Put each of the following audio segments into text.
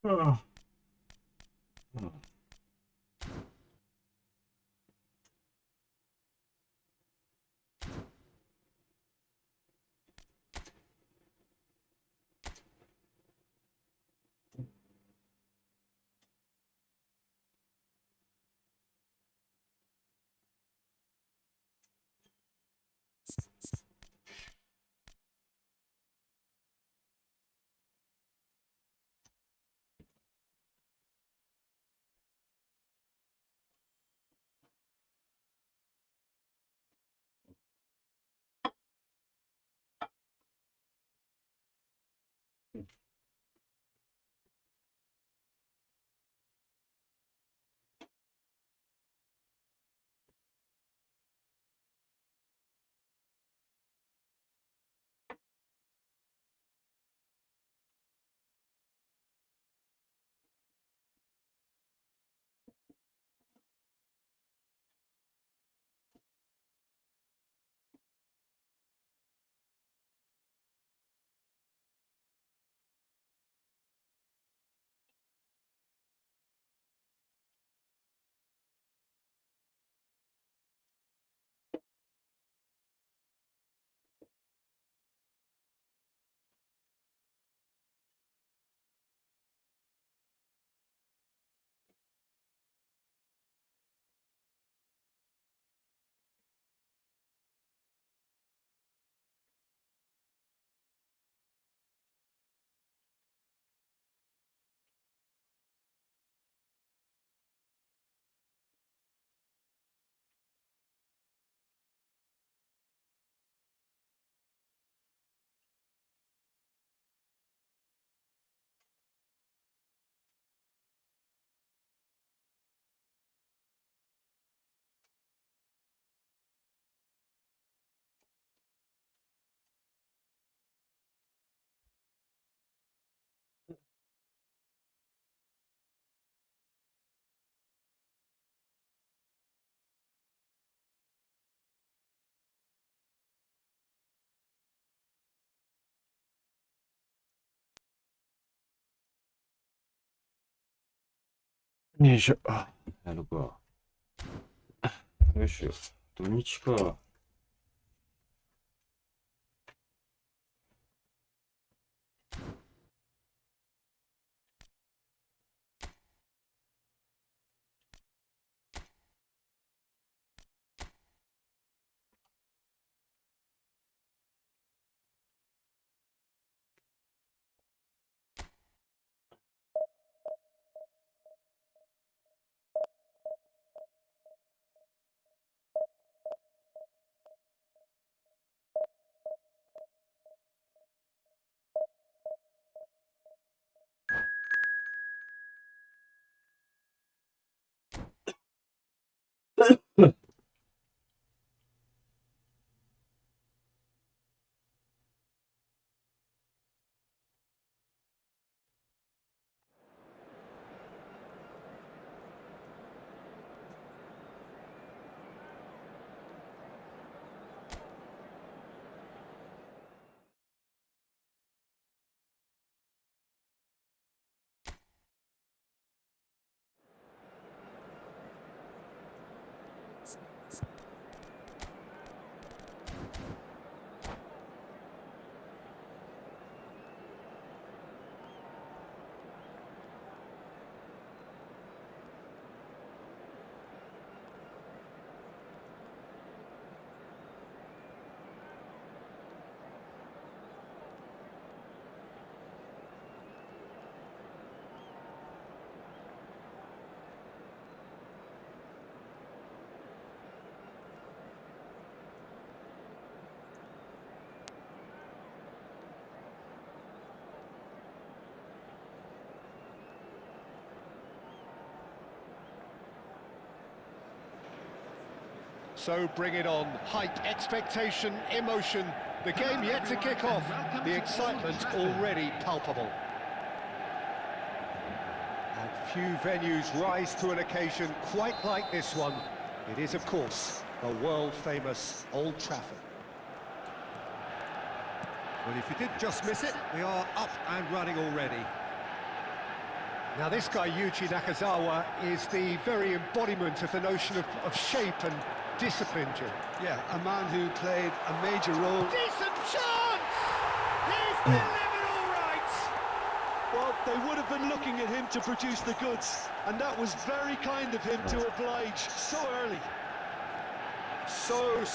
Oh. Oh. よいしょ。やるか。よいしょ。土日か。So bring it on. Hype, expectation, emotion. The game yet to kick off. The excitement already palpable. And few venues rise to an occasion quite like this one. It is, of course, the world-famous Old Trafford. Well, if you did just miss it, we are up and running already. Now this guy, Yuji Nakazawa, is the very embodiment of the notion of shape and discipline, Jim. Yeah, a man who played a major role. Decent chance! He's delivered all right! Well, they would have been looking at him to produce the goods, and that was very kind of him to oblige so early. So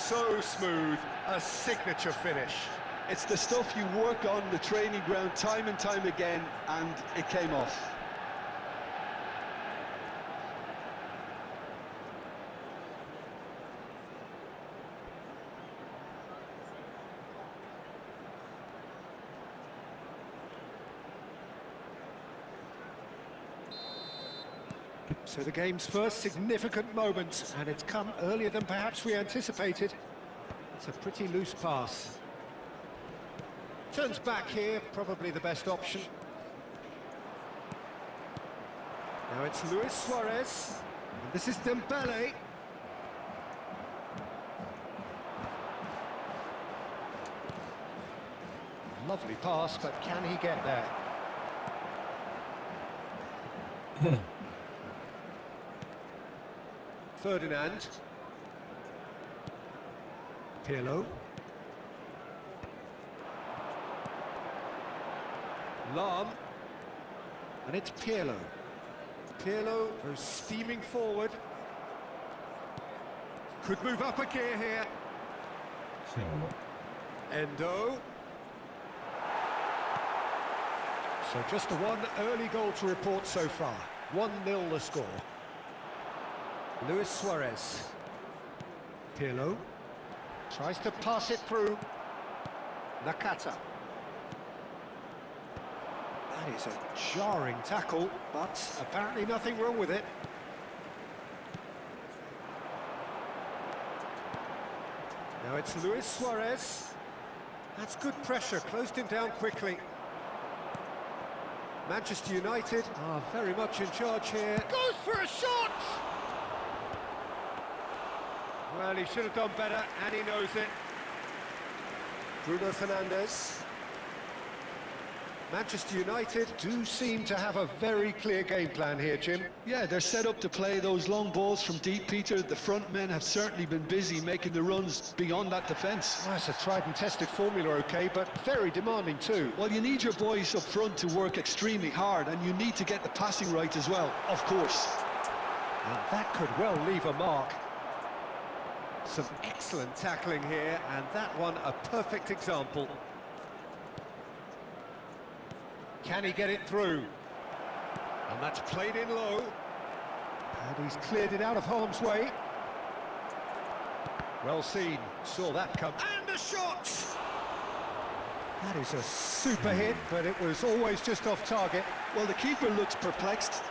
smooth, a signature finish. It's the stuff you work on the training ground time and time again, and it came off. So the game's first significant moment, and it's come earlier than perhaps we anticipated. It's a pretty loose pass. Turns back here, probably the best option. Now it's Luis Suarez, and this is Dembele. Lovely pass, but can he get there? Ferdinand. Pirlo. Lam. And it's Pirlo. Pirlo goes steaming forward. Could move up a gear here. Endo. So just the one early goal to report so far. 1-0 the score. Luis Suarez. Pirlo. Tries to pass it through. Nakata. That is a jarring tackle, but apparently nothing wrong with it. Now it's Luis Suarez. That's good pressure, closed him down quickly. Manchester United are very much in charge here. Goes for a shot! Well, he should have done better, and he knows it. Bruno Fernandes. Manchester United do seem to have a very clear game plan here, Jim. Yeah, they're set up to play those long balls from deep, Peter. The front men have certainly been busy making the runs beyond that defence. Well, it's a tried and tested formula, okay, but very demanding too. Well, you need your boys up front to work extremely hard, and you need to get the passing right as well, of course. And that could well leave a mark. Some excellent tackling here, and that one a perfect example. Can he get it through? And that's played in low. And he's cleared it out of harm's way. Well seen, saw that come. And a shot! That is a super hit, but it was always just off target. Well, the keeper looks perplexed.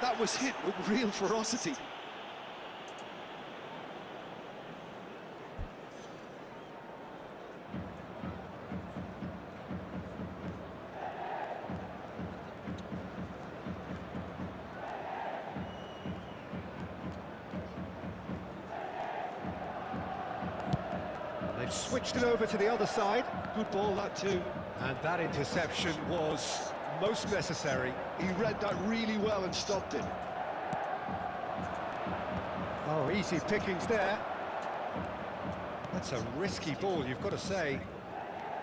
That was hit with real ferocity. They've switched it over to the other side. Good ball, that too. And that interception was most necessary. He read that really well and stopped it. Oh, easy pickings there. That's a risky ball, you've got to say.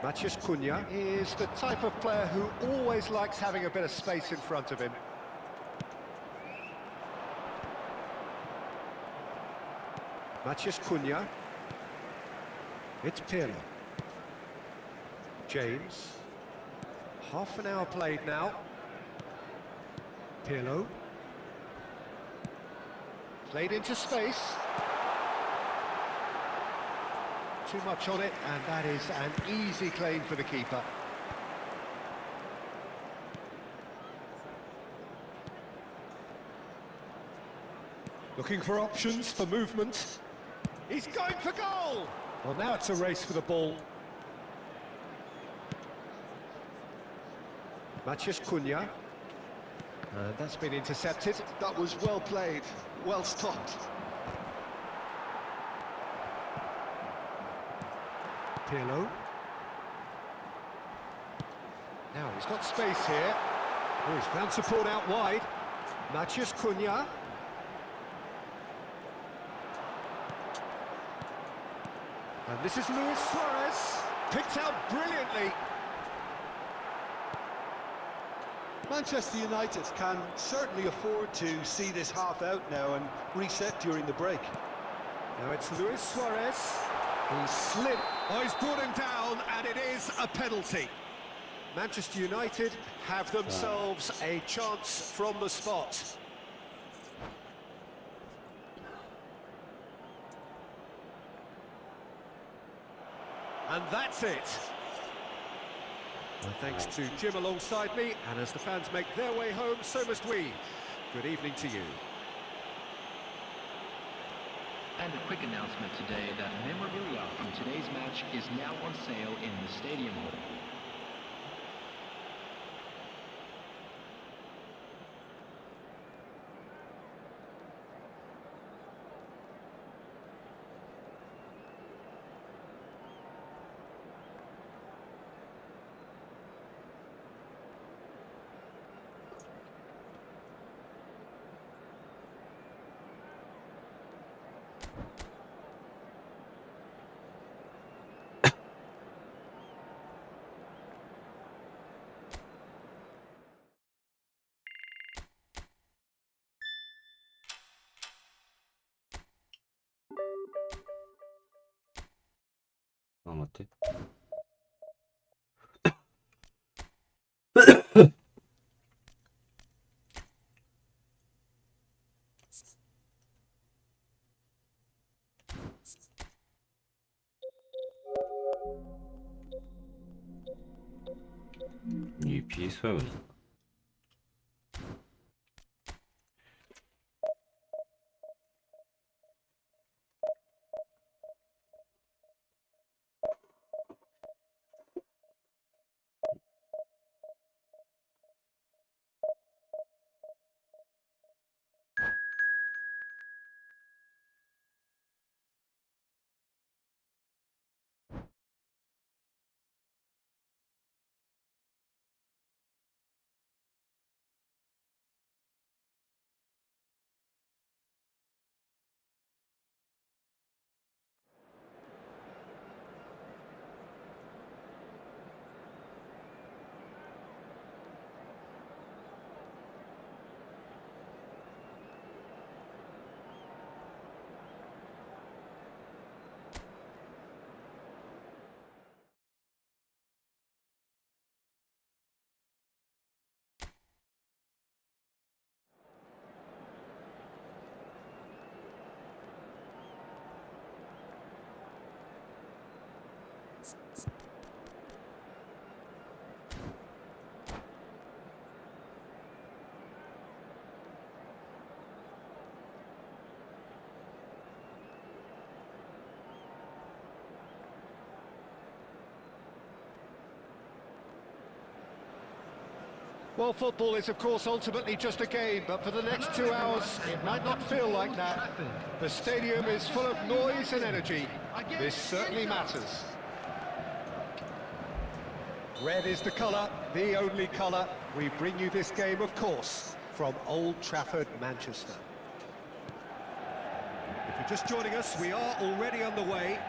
Matheus Cunha is the type of player who always likes having a bit of space in front of him. Matheus Cunha. It's Pirlo. James. Half an hour played now. Pirlo. Played into space. Too much on it, and that is an easy claim for the keeper. Looking for options for movement. He's going for goal! Well, now it's a race for the ball. Matheus Cunha. That's been intercepted. That was well played, well stopped. Pirlo. Now he's got space here. Oh, he's found support out wide. Matheus Cunha. And this is Luis Suarez. Picked out brilliantly. Manchester United can certainly afford to see this half out now and reset during the break. Now it's Luis Suarez. He slipped. Oh, he's brought him down, and it is a penalty. Manchester United have themselves a chance from the spot. And that's it. Well, thanks to Jim alongside me, and as the fans make their way home, so must we. Good evening to you. And a quick announcement today that memorabilia from today's match is now on sale in the stadium hall. 아, 맞대? 이 비서요. Well, football is, of course, ultimately just a game, but for the next 2 hours, it might not feel like that. The stadium is full of noise and energy. This certainly matters. Red is the colour, the only colour. We bring you this game, of course, from Old Trafford, Manchester. If you're just joining us, we are already underway.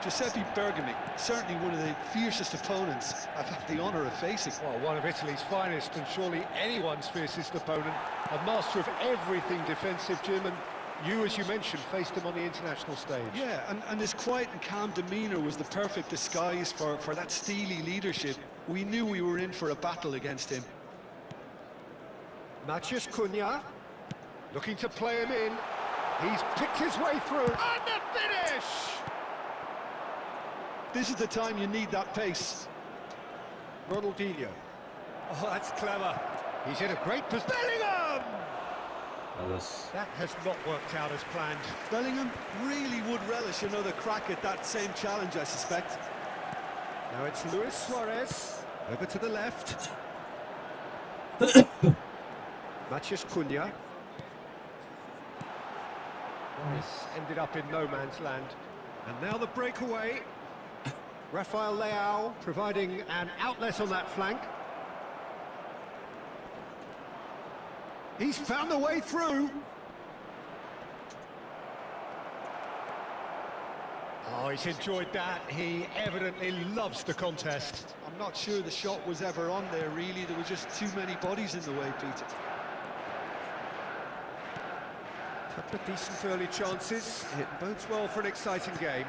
Giuseppe Bergami, certainly one of the fiercest opponents I've had the honour of facing. Well, one of Italy's finest, and surely anyone's fiercest opponent. A master of everything defensive, Jim, and you, as you mentioned, faced him on the international stage. Yeah, and his quiet and calm demeanour was the perfect disguise for that steely leadership. We knew we were in for a battle against him. Matheus Cunha, looking to play him in. He's picked his way through, and the finish! This is the time you need that pace. Ronaldinho. Oh, that's clever. He's in a great position. Bellingham! That has not worked out as planned. Bellingham really would relish another crack at that same challenge, I suspect. Now it's Luis Suarez, over to the left. Matheus Cunha. This ended up in no man's land. And now the breakaway. Rafael Leao providing an outlet on that flank. He's found the way through. Oh, he's enjoyed that. He evidently loves the contest. I'm not sure the shot was ever on there, really. There were just too many bodies in the way, Peter. Couple of decent early chances. It bodes well for an exciting game.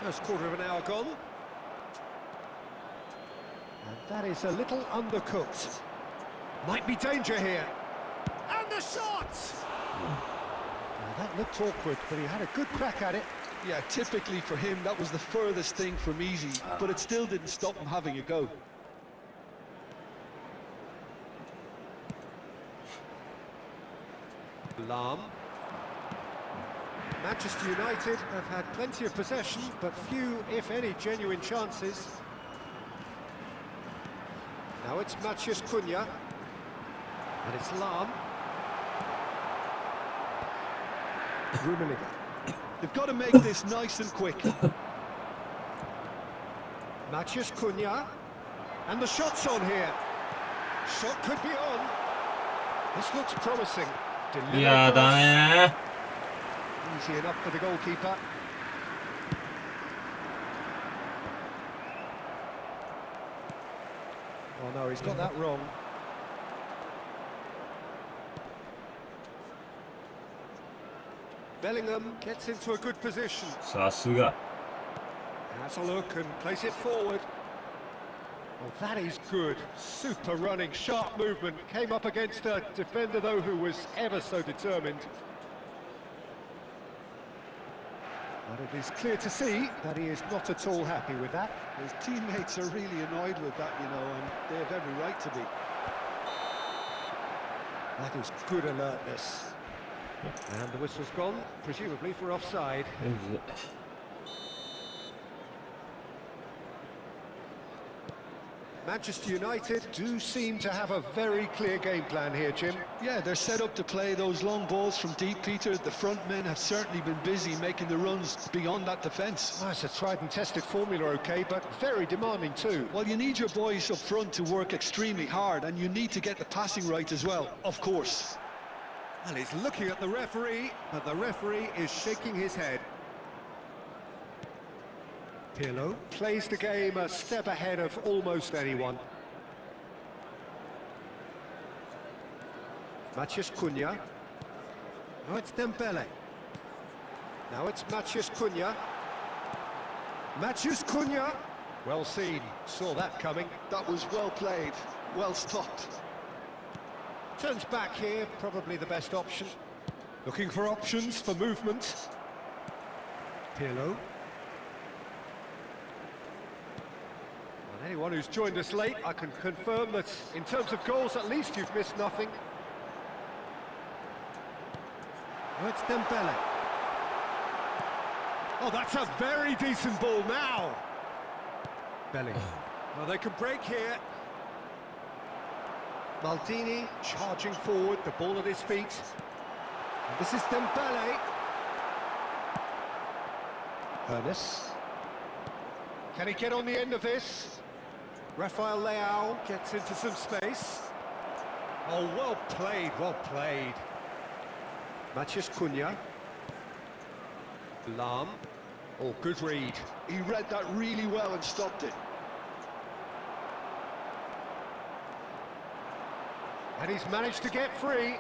First quarter of an hour gone. And that is a little undercooked. Might be danger here. And the shot! Well, that looked awkward, but he had a good crack at it. Yeah, typically for him, that was the furthest thing from easy, but it still didn't stop him having a go. Lahm. Manchester United have had plenty of possession, but few, if any, genuine chances. Now it's Matheus Cunha. And it's Lahm. Rummenigge. They've got to make this nice and quick. Matheus Cunha. And the shot's on here. Shot could be on. This looks promising. Ya da ne? Easy enough for the goalkeeper. Oh no, he's got that wrong. Bellingham gets into a good position. さすが。 Has a look and plays it forward. Well, that is good. Super running, sharp movement. Came up against a defender, though, who was ever so determined. But it is clear to see that he is not at all happy with that. His teammates are really annoyed with that, you know, and they have every right to be. That is good alertness. And the whistle's gone, presumably for offside. Manchester United do seem to have a very clear game plan here, Jim. Yeah, they're set up to play those long balls from deep, Peter. The front men have certainly been busy making the runs beyond that defence. Well, it's a tried and tested formula, OK, but very demanding too. Well, you need your boys up front to work extremely hard, and you need to get the passing right as well, of course. Well, he's looking at the referee, but the referee is shaking his head. Pirlo plays the game a step ahead of almost anyone. Matheus Cunha. Now it's Dembele. Now it's Matheus Cunha. Matheus Cunha. Well seen. Saw that coming. That was well played, well stopped. Turns back here, probably the best option. Looking for options for movement. Pirlo. Anyone who's joined us late, I can confirm that in terms of goals, at least you've missed nothing. Oh, it's Dembele. Oh, that's a very decent ball now. Belly. Well, they can break here. Maldini charging forward, the ball at his feet. And this is Dembele. Ernest. Can he get on the end of this? Rafael Leao gets into some space. Oh, well played, well played. Matheus Cunha. Lahm. Oh, good read. He read that really well and stopped it. And he's managed to get free.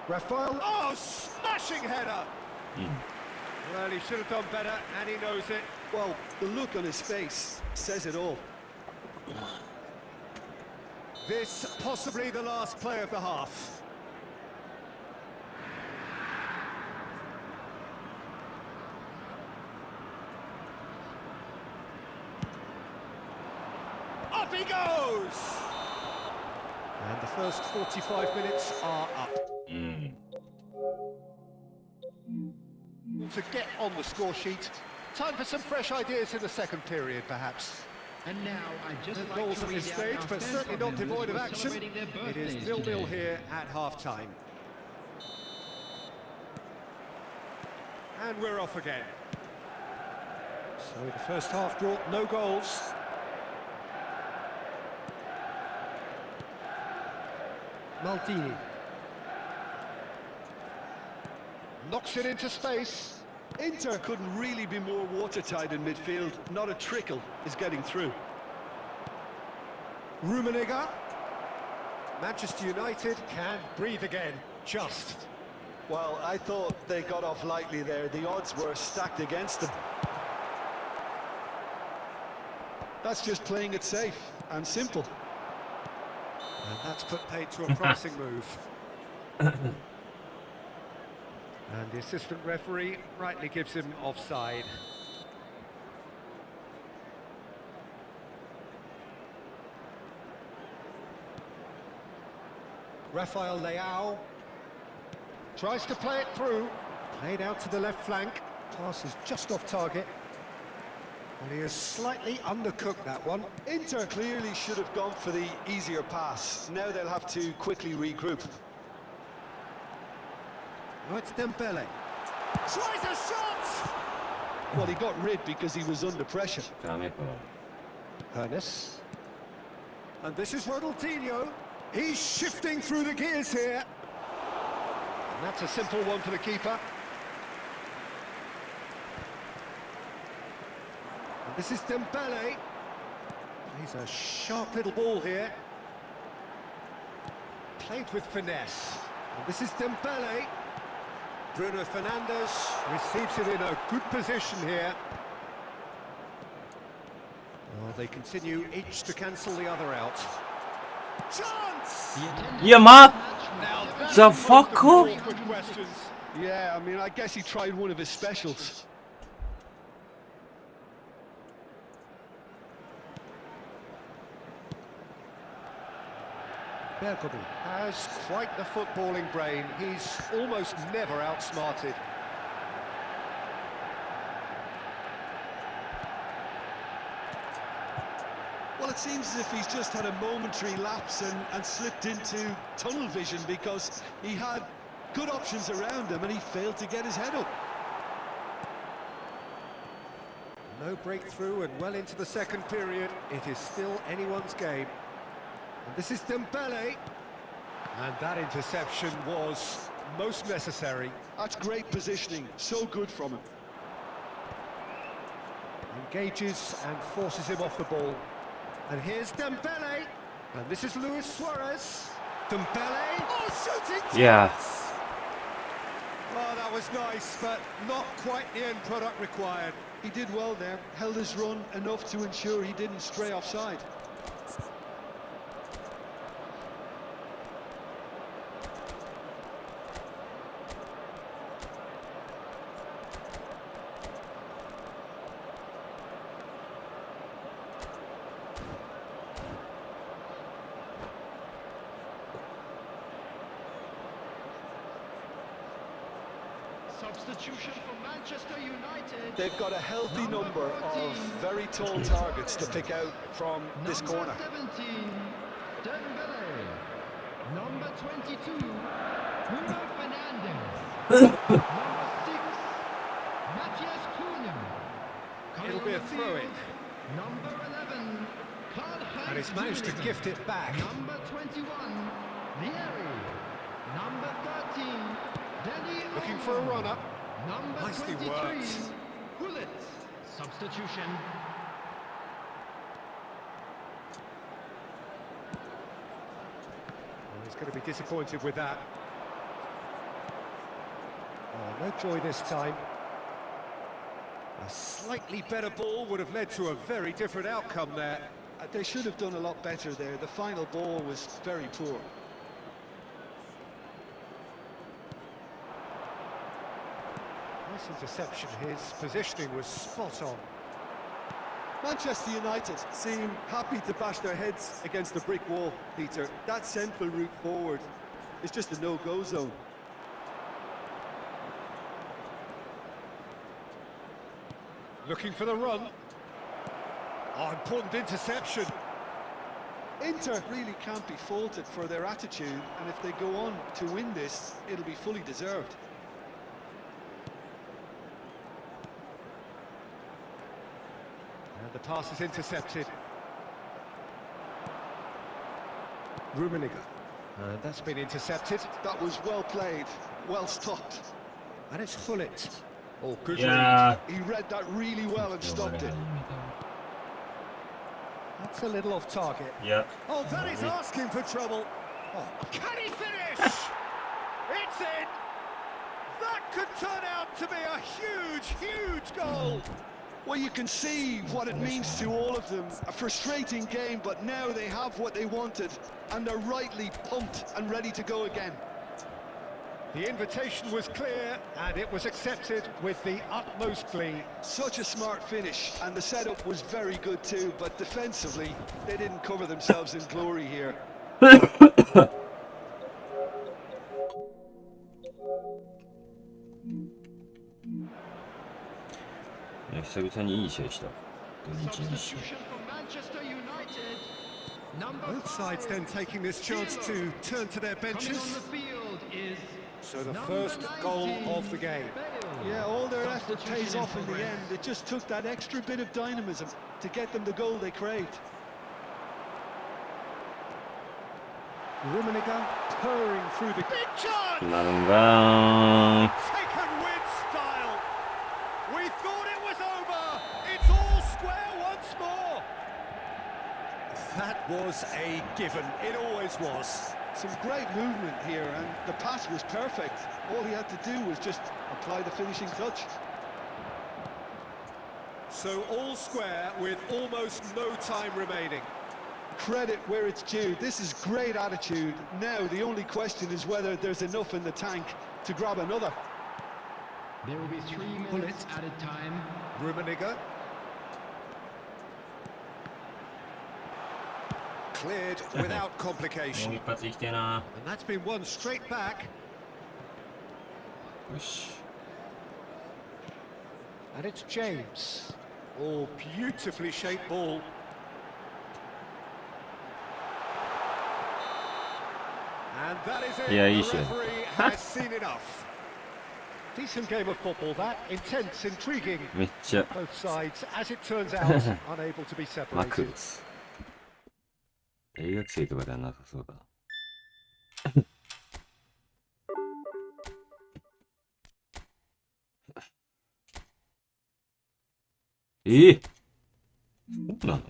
Rafael. Oh, smashing header! Well, he should have done better, and he knows it. Well, the look on his face says it all. This possibly the last play of the half. Up he goes! And the first 45 minutes are up. To get on the score sheet. Time for some fresh ideas in the second period, perhaps. And now I just like Goals to at read this out stage, our but fan certainly club not members devoid of who are action. celebrating their It is birthdays 0-0 today. here at half-time. And we're off again. So the first half brought no goals. Maldini. Knocks it into space. Inter couldn't really be more watertight in midfield. Not a trickle is getting through. Rummenigge. Manchester United can breathe again, just. Well, I thought they got off lightly there. The odds were stacked against them. That's just playing it safe and simple. And that's put paid to a promising move. And the assistant referee rightly gives him offside. Rafael Leao tries to play it through. Played out to the left flank. Pass is just off target. And he has slightly undercooked that one. Inter clearly should have gone for the easier pass. Now they'll have to quickly regroup. Oh, it's Dembele. Tries a shot! Well, he got rid because he was under pressure. Ernest. And this is Ronaldinho. He's shifting through the gears here. And that's a simple one for the keeper. And this is Dembele. He's a sharp little ball here. Played with finesse. And this is Dembele. Bruno Fernandes receives it in a good position here. Well, they continue each to cancel the other out. Chance! Yeah, man. Now that's The most fuck of the up? awkward questions. Yeah, I mean, I guess he tried one of his specials. Bergkamp has quite the footballing brain. He's almost never outsmarted. Well, it seems as if he's just had a momentary lapse and slipped into tunnel vision because he had good options around him and he failed to get his head up. No breakthrough and well into the second period. It is still anyone's game. And this is Dembele. And that interception was most necessary. That's great positioning, so good from him. Engages and forces him off the ball. And here's Dembele. And this is Luis Suarez. Dembele. Oh, shooting chance! Yeah. Oh, that was nice, but not quite the end product required. He did well there, held his run enough to ensure he didn't stray offside. Substitution for Manchester United. They've got a healthy number of very tall targets to pick out from this corner. Number 17, Dembele. Number 22, Bruno Fernandes. Number 6, Matthias Cunha. It'll be a throw-in. Number 11, Karl-Heinz And he's managed to Rummenigge. gift it back. Number 21, Vieri. Number 13, Deli Looking for a Olmo. run-up. Number Nicely 23, worked. Gullit. Substitution. Well, he's going to be disappointed with that. Oh, no joy this time. A slightly better ball would have led to a very different outcome there. They should have done a lot better there. The final ball was very poor. Nice interception. His positioning was spot on. Manchester United seem happy to bash their heads against the brick wall, Peter. That central route forward is just a no-go zone. Looking for the run. Oh, important interception. Inter really can't be faulted for their attitude, and if they go on to win this, it'll be fully deserved. And the pass is intercepted. Rummenigge. And that's been intercepted. That was well played, well stopped. And it's Hullet. Oh, good Yeah. read. He read that really well and stopped it. That's a little off target. Yeah. Oh, that is asking for trouble. Oh, can he finish? It's in. That could turn out to be a huge, huge goal. Well, you can see what it means to all of them. A frustrating game, but now they have what they wanted, and they're rightly pumped and ready to go again. The invitation was clear, and it was accepted with the utmost glee. Such a smart finish, and the setup was very good too, but defensively, they didn't cover themselves in glory here. 久々にいい試合した。土日に試合。 Substitution for Manchester United. Number Both sides then taking this chance to turn to their coming on benches. the field is So the number first goal 19, of the game. Bale. Yeah, all their effort Substitution pays off in the progress. end. It just took that extra bit of dynamism to get them the goal they craved. Rummenigge purring through the big chance. なるんが Taken with style. We thought it was over. It's all square once more. That was a given. It always was. Some great movement here, and the pass was perfect. All he had to do was just apply the finishing touch. So all square with almost no time remaining. Credit where it's due. This is great attitude. Now the only question is whether there's enough in the tank to grab another. There will be 3 minutes added time. Rummenigge. Cleared without もう complication. 一発いきてえな。 And that's been won straight back. よし。 And it's James. Oh, beautifully shaped ball. And that is it. Yeah, The easy. referee has seen enough. Decent game of football, that. Intense, intriguing. めっちゃ Both sides, as it turns out, unable to be マク separated. ロス。大学生とかではなさそうだ。そうなの？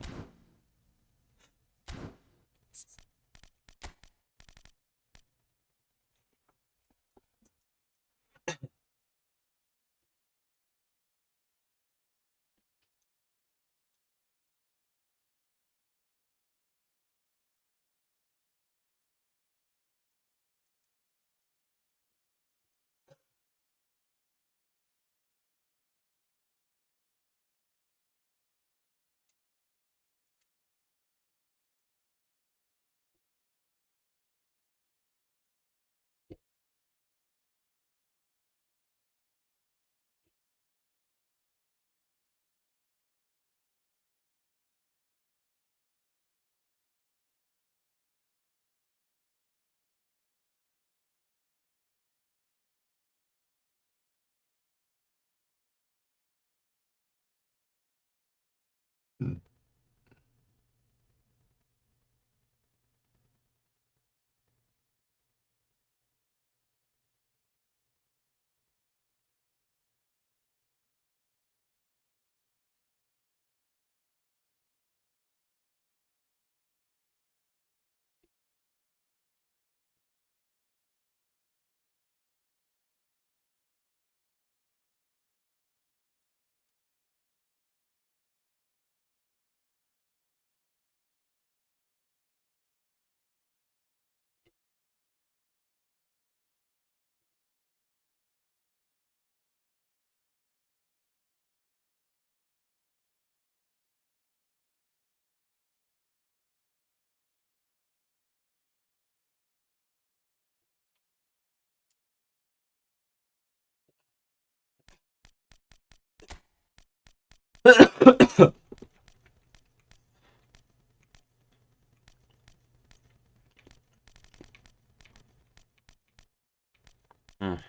うん。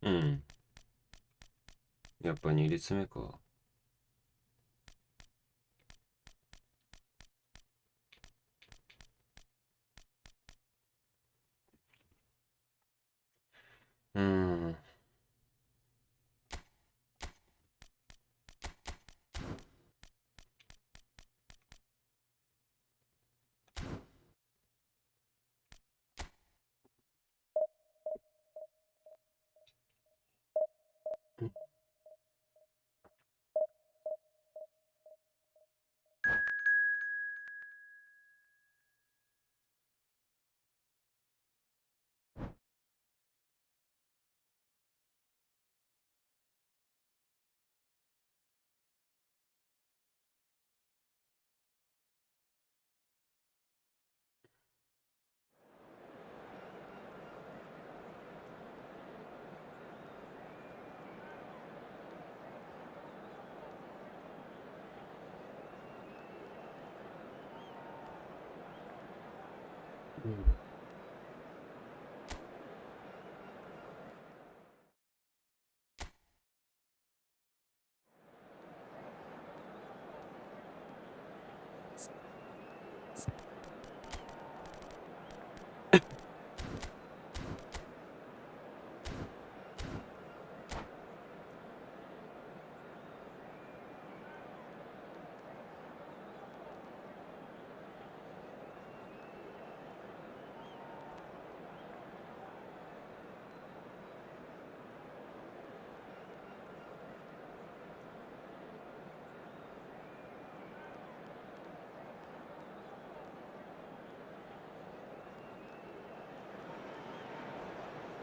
うん。やっぱ2列目か。うん。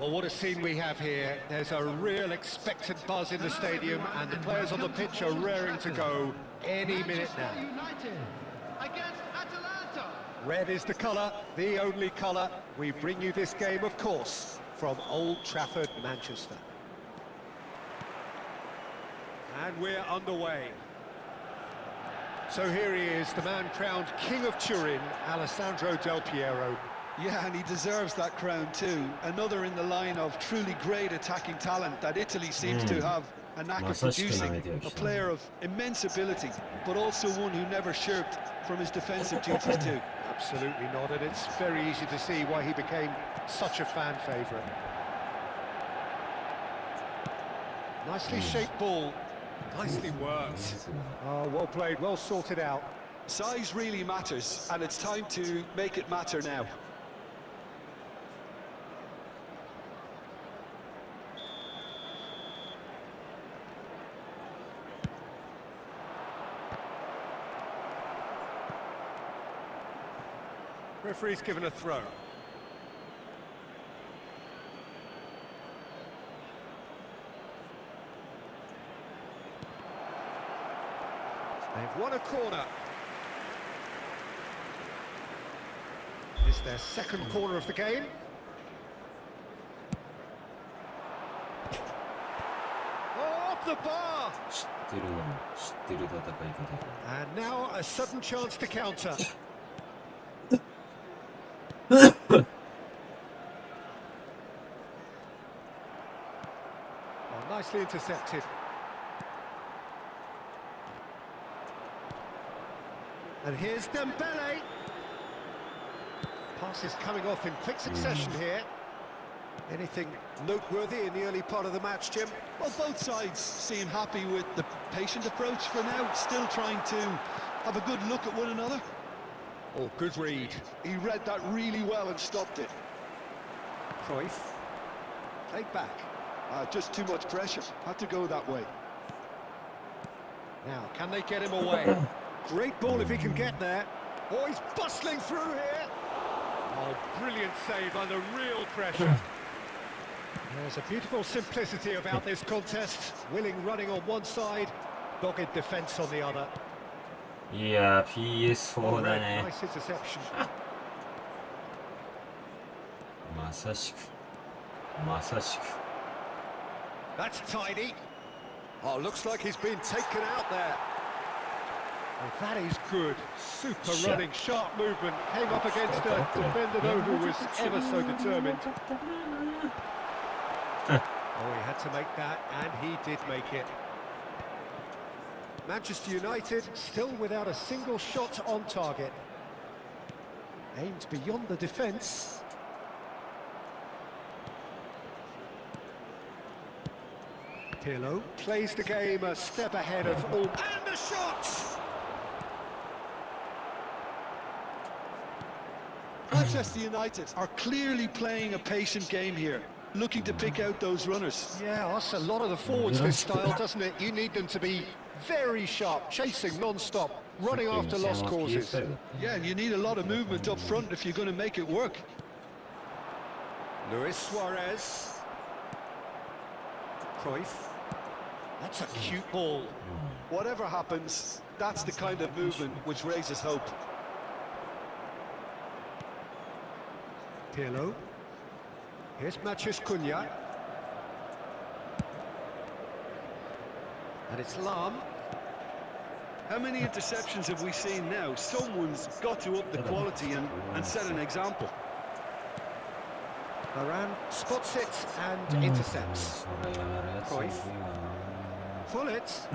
Well, what a scene we have here. There's a real expectant buzz in the stadium, and the players on the pitch are raring to go any minute now. United against Atalanta. Red is the colour, the only colour. We bring you this game, of course, from Old Trafford, Manchester. And we're underway. So here he is, the man crowned King of Turin, Alessandro Del Piero. Yeah, and he deserves that crown too. Another in the line of truly great attacking talent that Italy seems to have a knack of producing. A player of immense ability, but also one who never shirked from his defensive duties too. Absolutely not, and it's very easy to see why he became such a fan favourite. Nicely shaped ball, nicely worked. Oh, well played, well sorted out. Size really matters, and it's time to make it matter now. Referee's given a throw. They've won a corner. It's their second corner of the game. Oh, off the bar! And now a sudden chance to counter. Oh, nicely intercepted. And here's Dembele. Passes coming off in quick succession here. Anything noteworthy in the early part of the match, Jim? Well, both sides seem happy with the patient approach for now, still trying to have a good look at one another. Oh, good read. He read that really well and stopped it. Cruyff. Played back. Just too much pressure. Had to go that way. Now, can they get him away? Great ball if he can get there. Oh, he's bustling through here. Oh, brilliant save under real pressure. There's a beautiful simplicity about this contest. Willing running on one side, dogged defence on the other. いやー PS4 だね。 Nice interception. まさしくまさしく。 That's tidy. Oh, looks like he's been taken out there. Oh, that is good. Super running, sharp movement. Came up against a defender, though, who was ever so determined. Oh, he had to make that, and he did make it. Manchester United still without a single shot on target. Aimed beyond the defence. Pirlo plays the game a step ahead of all. And the shot! Manchester United are clearly playing a patient game here, looking to pick out those runners. Yeah, that's a lot of the forwards, this style, doesn't it? You need them to be very sharp, chasing non-stop, running after lost causes. Yeah, and you need a lot of movement up front if you're going to make it work. Luis Suarez. Cruyff. That's a cute ball. Whatever happens, that's the kind of movement which raises hope. Pirlo. Here's Matheus Cunha. And it's Lam. How many interceptions have we seen now? Someone's got to up the quality and set an example. Varane spots it and intercepts. Cruyff. Pullet.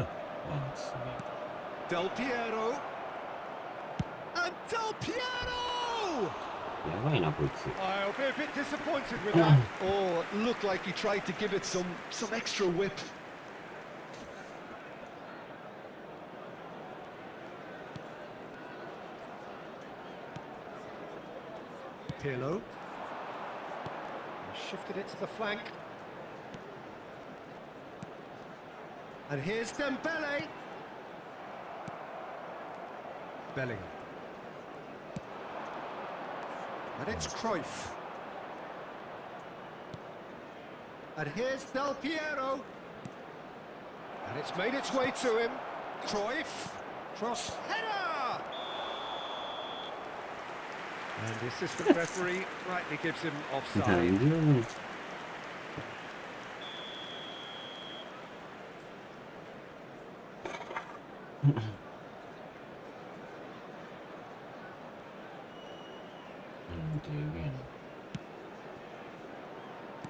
Del Piero. And Del Piero! I'll be a bit disappointed with that. Or it looked like he tried to give it some extra whip. Pirlo. Shifted it to the flank. And here's Dembele. Bellingham. And it's Cruyff. And here's Del Piero. And it's made its way to him. Cruyff. Cross header! And the assistant referee rightly gives him offside.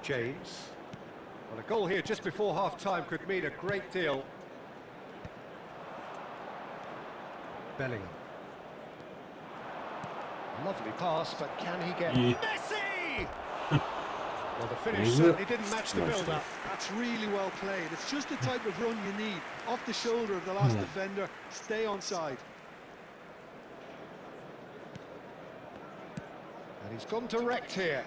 James. Well, a goal here just before half-time could mean a great deal. Bellingham. Lovely pass, but can he get Messi? Well, the finish certainly didn't match the build-up. That's really well played. It's just the type of run you need. Off the shoulder of the last defender, stay onside. And he's gone direct here.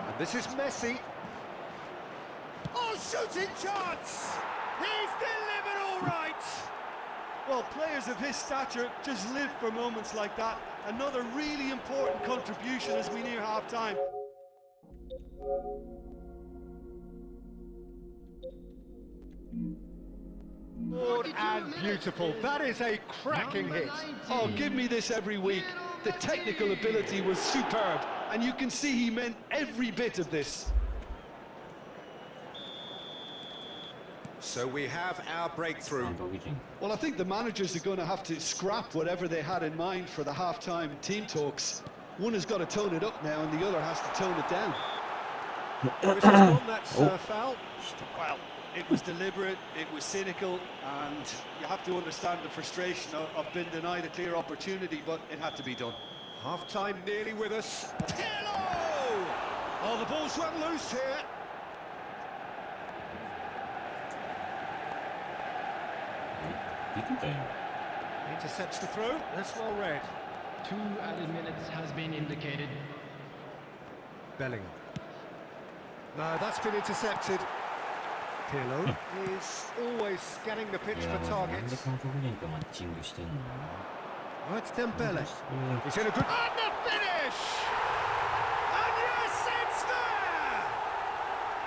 And this is Messi. Oh, shooting chance! He's delivered all right! Well, players of his stature just live for moments like that. Another really important contribution as we near half-time. Good and beautiful. That is a cracking hit. Oh, give me this every week. The technical ability was superb, and you can see he meant every bit of this. So we have our breakthrough. Well, I think the managers are going to have to scrap whatever they had in mind for the half-time team talks. One has got to tone it up now, and the other has to tone it down. That's foul. Well, it was deliberate, it was cynical, and you have to understand the frustration of being denied a clear opportunity, but it had to be done. Half-time nearly with us. Pirlo! Oh, the ball's run loose here. Intercepts the throw. That's well read. 2 added minutes has been indicated. Bellingham. No, that's been intercepted. Pirlo is always scanning the pitch for targets. Oh, it's Dembele. He's in a good... And the finish! And yes, it's there!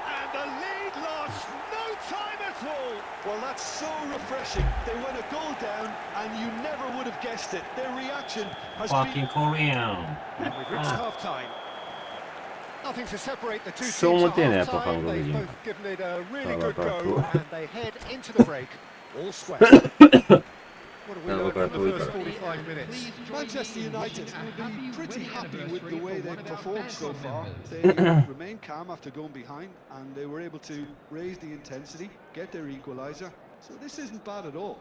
And the lead lost no time at all. Well, that's so refreshing. They went a goal down, and you never would have guessed it. Their reaction has been... Korean. And we've reached half-time. Nothing to separate the two teams Someone at did it, half-time. Papa. They've both given it a really good go, and they head into the break all square. What have we learned from the first 45 minutes? Manchester United will be pretty happy with the way they've performed so far. They remained calm after going behind, and they were able to raise the intensity, get their equaliser. So this isn't bad at all.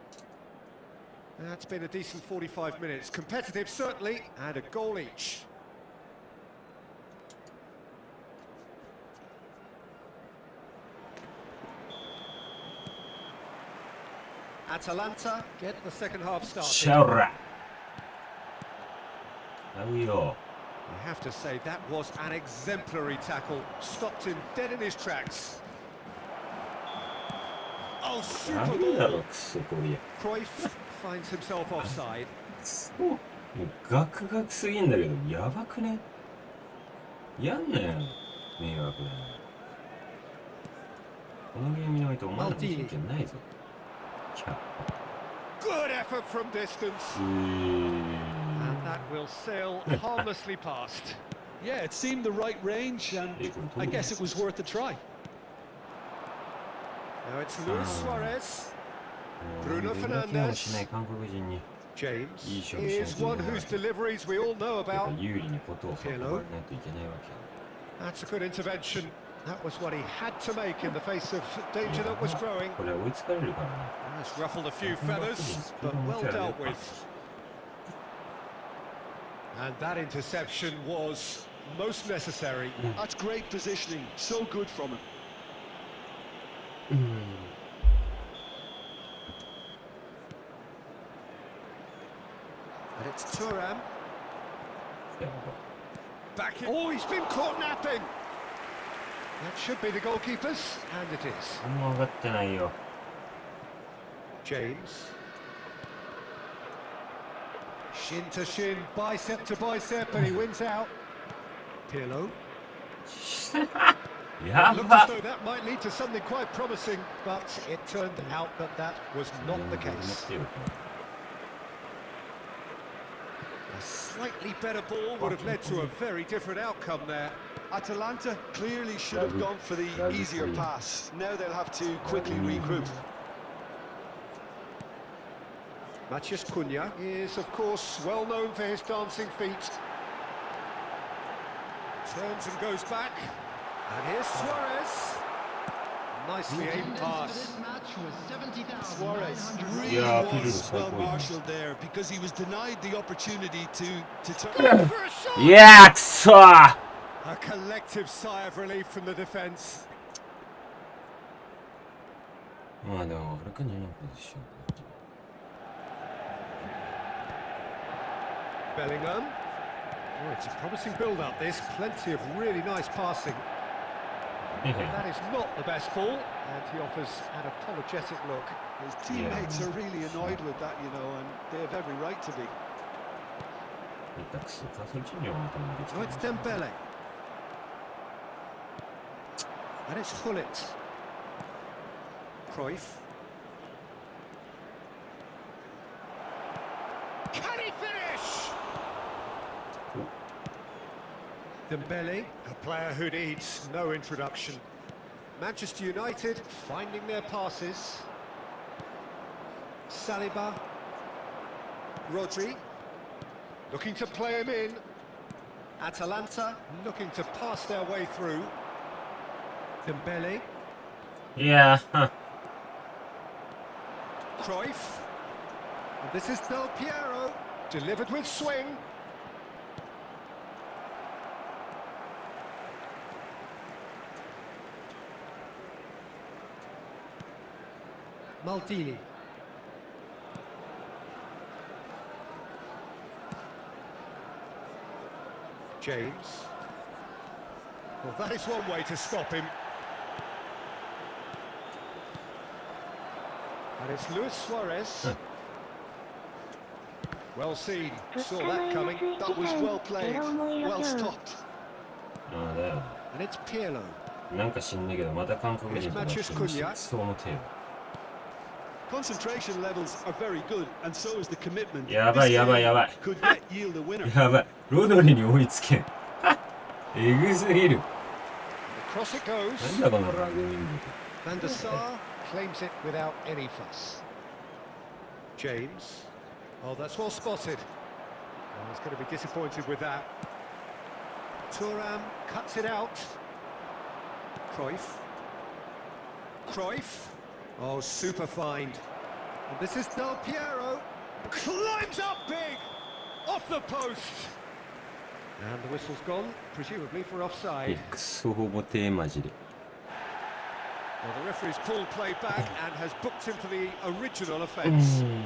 That's been a decent 45 minutes. Competitive, certainly, and a goal each. Atalanta get the second half started. Shara. You have to say that was an exemplary tackle. Stopped him dead in his tracks. Oh, super ball. Cruyff finds himself offside. ガクガクすぎんだけど、やばくね。やんなよ、迷惑だね。このゲームにおいてお前らの経験ないぞ。Good effort from distance. And that will sail harmlessly past. Yeah, it seemed the right range, and I guess it was worth a try. Now it's Luis Suarez. Bruno Fernandes. James is one whose deliveries we all know about. Pirlo. That's a good intervention. That was what he had to make in the face of danger that was growing. It's ruffled a few feathers, but well dealt with. And that interception was most necessary. That's great positioning, so good from him. And it's Thuram. Back in. Oh, he's been caught napping. That should be the goalkeeper's, and it is. James. Shin to shin, bicep to bicep, and he wins out. Pirlo. Looked as though that might lead to something quite promising, but it turned out that that was not the case. A slightly better ball would have led to a very different outcome there. Atalanta clearly should have gone for the easier pass. Now they'll have to quickly regroup. Matheus Cunha is, of course, well known for his dancing feet. Turns and goes back. And here's Suarez. Nicely aimed pass. Suarez really was well marshalled there because he was denied the opportunity to turn. Yeah, sir. A collective sigh of relief from the defence. Bellingham. Oh, it's a promising build-up, this. Plenty of really nice passing. That is not the best ball, and he offers an apologetic look. His teammates are really annoyed with that, you know, and they have every right to be. Oh, it's Dembele. And it's Hullet. Cruyff. Can he finish? Dembele, a player who needs no introduction. Manchester United finding their passes. Saliba. Rodri. Looking to play him in. Atalanta looking to pass their way through. Dembele. Yeah. Cruyff. And this is Del Piero. Delivered with swing. Maldini. James. Well, that is one way to stop him. And it's Luis Suarez. Well seen. Saw that coming. That was well played. Well stopped. And it's Pirlo. It's Matheus Cunha. Concentration levels are very good, and so is the commitment. Could yet yield a winner. やばい。ロドリに追いつけん。えぐすぎる。Across it goes. なんだこのラグビー部。 Van der Sar claims it without any fuss. James. Oh, that's well spotted. Oh, he's going to be disappointed with that. Thuram cuts it out. Cruyff. Cruyff. Oh, super find. And this is Del Piero. Climbs up big! Off the post! And the whistle's gone, presumably for offside. クソほぼテーマジで。 Well, the referee's pulled play back and has booked him for the original offence. Hmm.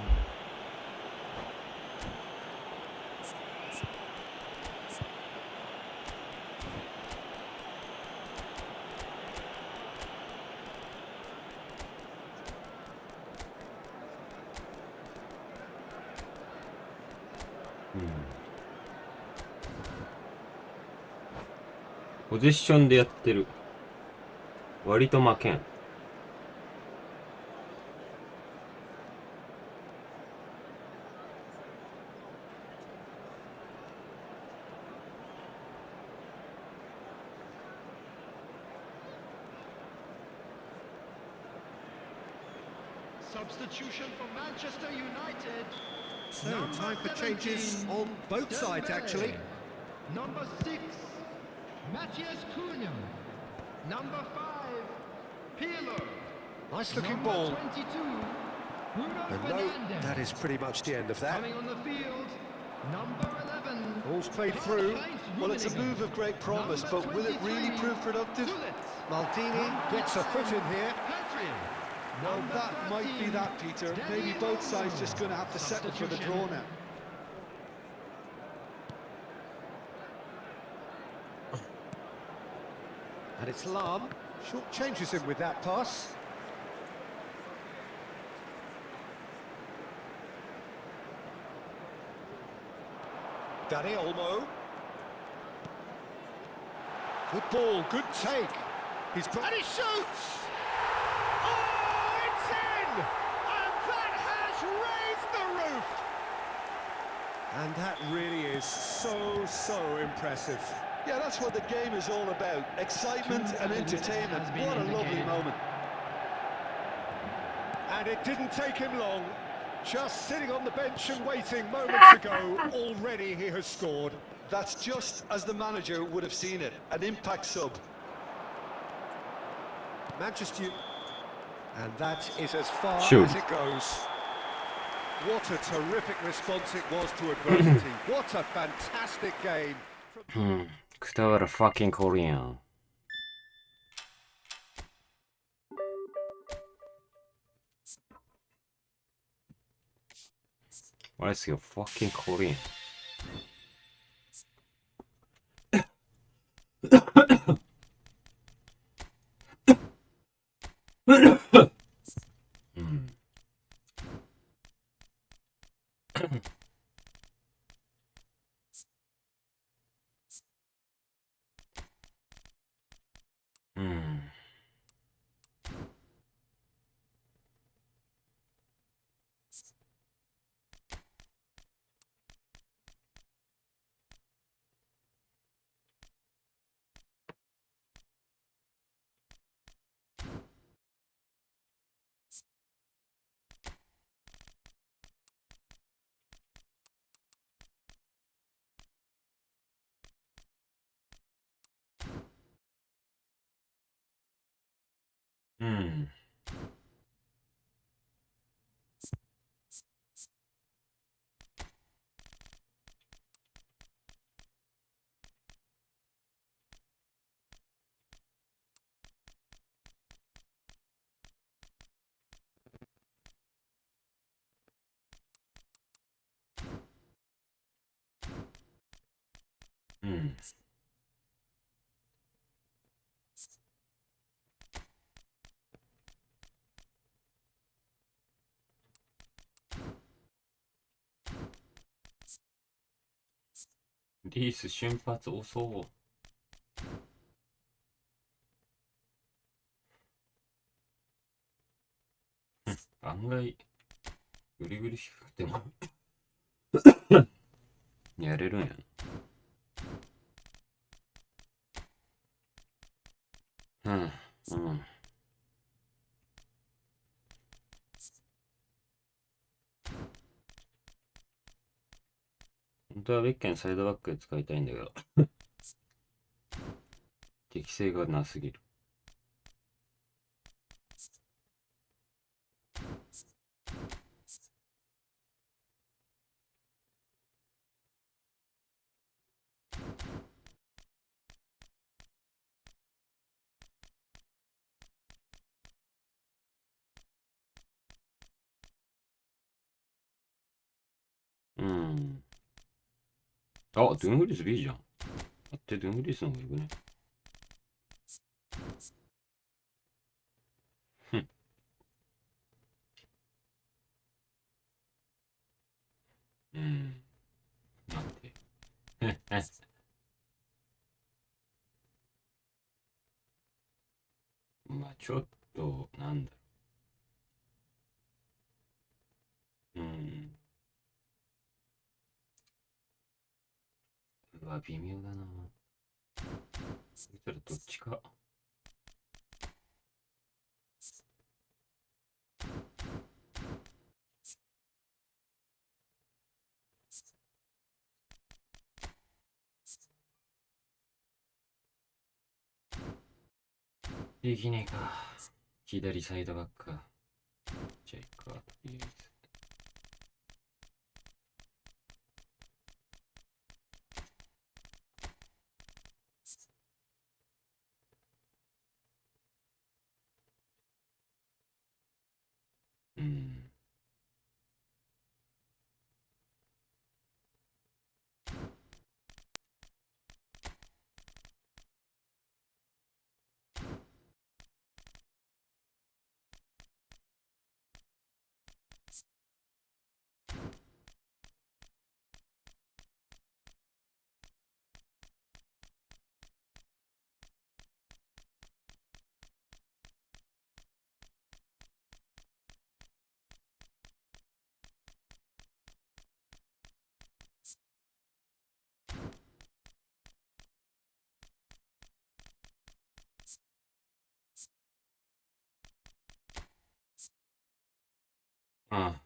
ポジションでやってる。割と負けん。Substitution for Manchester United. So, time for changes on both sides, actually. Number 6, Matthias Cunha. Number 5, Pirlo. Nice looking Number ball. 22, Bruno And no, Fernandes. that is pretty much the end of that. Coming on the field, number 11. Ball's played through. Well, it's a move of great promise, but will it really prove productive? Maldini gets a foot in here. Well, that might be that, Peter. Maybe both sides just going to have to settle for the draw now. And it's Lam. Short changes him with that pass. Dani Olmo. Good ball, good take. And he shoots! Oh, it's in! And that has raised the roof! And that really is so impressive. Yeah, that's what the game is all about. Excitement and entertainment. What a lovely moment. And it didn't take him long. Just sitting on the bench and waiting moments ago, already he has scored. That's just as the manager would have seen it. An impact sub. Manchester, and that is as far Shoot. as it goes. What a terrific response it was to adversity. What a fantastic game. Kutawara fucking Korean. Why is your fucking Korean?リース瞬発遅う。案外グリグリしくてもやれるんやな。本当はベッケンサイドバックで使いたいんだけど適性がなすぎる。うん。あ、ドゥンフリス B じゃん。だってドゥンフリスの方がよくね。ふん。うん。待って。まあちょっと、なんだろう。うん。うわ、微妙だな。そしたらどっちか。できねえか。左サイドバックか。じゃあ行くか、とりあえず。うん。ああ。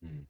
うん。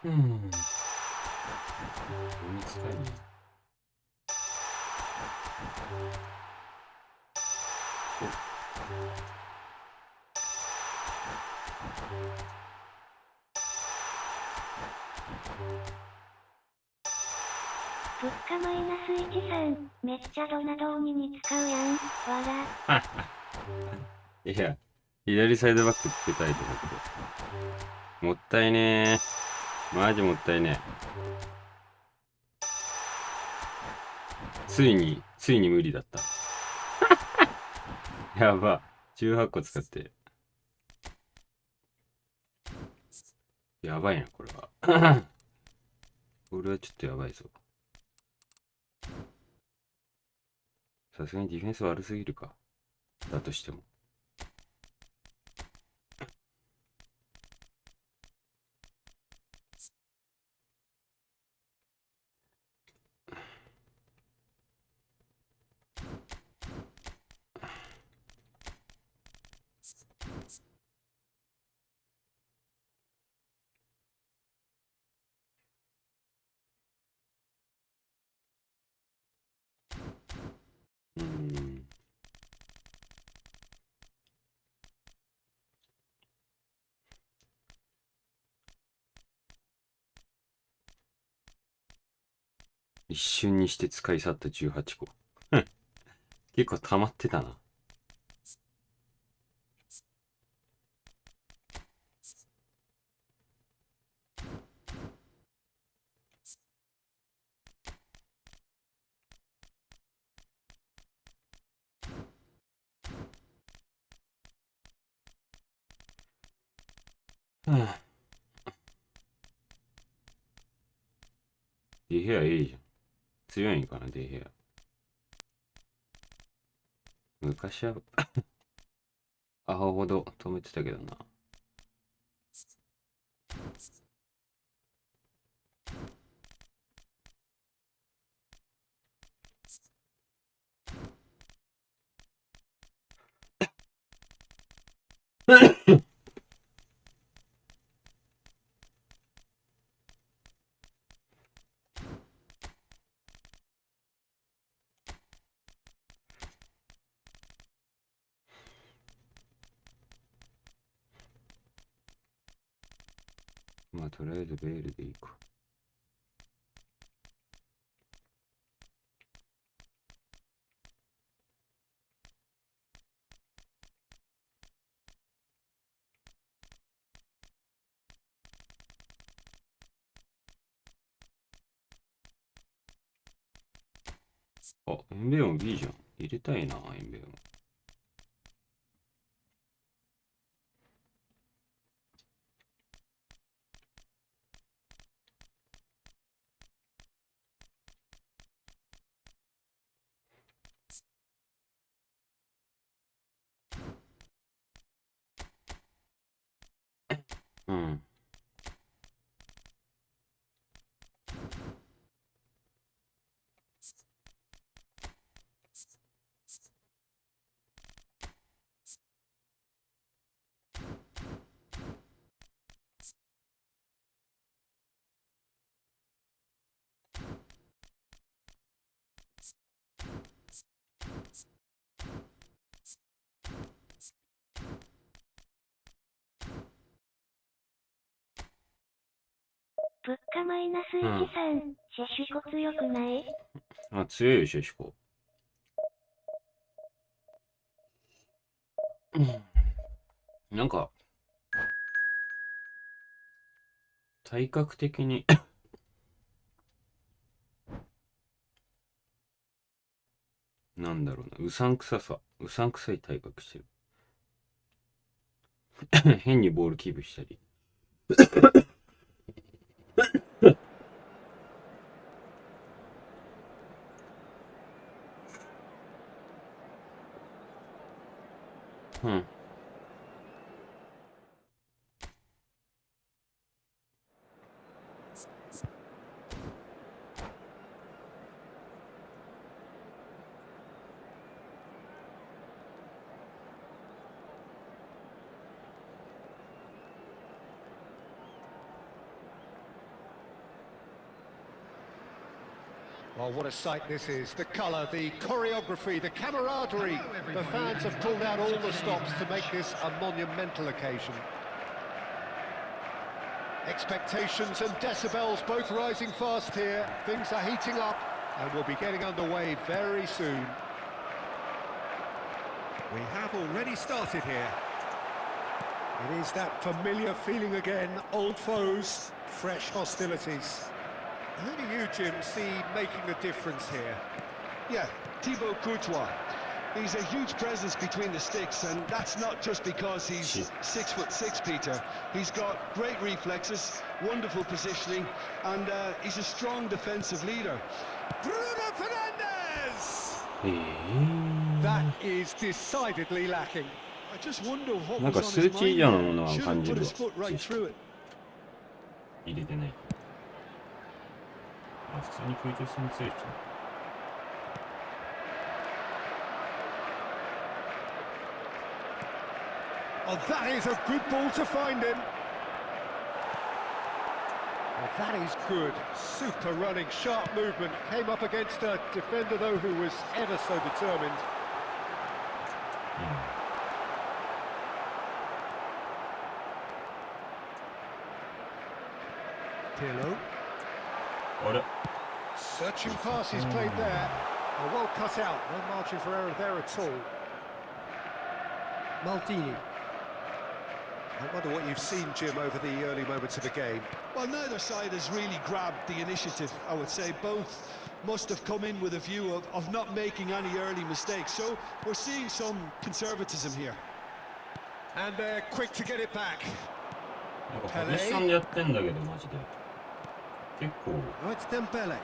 うん。読み使いね。物価マイナス13、めっちゃドナドーニに使うやん、わら。いや、左サイドバックつけたいと思って。もったいねー。マジもったいねー。ついに無理だった。やば。18個使って。やばいな、これは。これはちょっとやばいぞ。さすがにディフェンス悪すぎるか。だとしても。うん。一瞬にして使い去った18個。結構溜まってたな。デヘアいいじゃん。強いんかな、デヘア。昔はアホほど止めてたけどな。まあとりあえずベールでいいか。あ、エンベオン B じゃん。入れたいな、エンベオン。うん。物価マイナス13、シェシュコ強くない？あ、強いよ、シェシコ。なんか、体格的になんだろうな、うさんくさい体格してる。変にボールキープしたり。うん。Well, what a sight this is. The colour, the choreography, the camaraderie. The fans have pulled out all the stops to make this a monumental occasion. Expectations and decibels both rising fast here. Things are heating up and we'll be getting underway very soon. We have already started here. It is that familiar feeling again, old foes, fresh hostilities. Who do you, Jim, see making a difference here? Yeah, Thibaut Courtois. He's a huge presence between the sticks, and that's not just because he's 6'6", Peter. He's got great reflexes, wonderful positioning, and he's a strong defensive leader. Bruno Fernandes! That is decidedly lacking. I just wonder what なんか was 数 on his 値以 mind 上のもの there. は Should 感 have じ put る his わ。 foot right through it. あ、普通に空中戦強いしね。Oh, that is a good ball to find him. Well, that is good. Super running, sharp movement. Came up against a defender, though, who was ever so determined. Pirlo. Searching passes played there. Well cut out. No margin for error there at all. Maldini. I wonder what you've seen, Jim, over the early moments of the game. Well, neither side has really grabbed the initiative, I would say. Both must have come in with a view of not making any early mistakes. So we're seeing some conservatism here. And they're quick to get it back. なんかポジションでやってんだけどマジで結構 Oh, it's Dembele.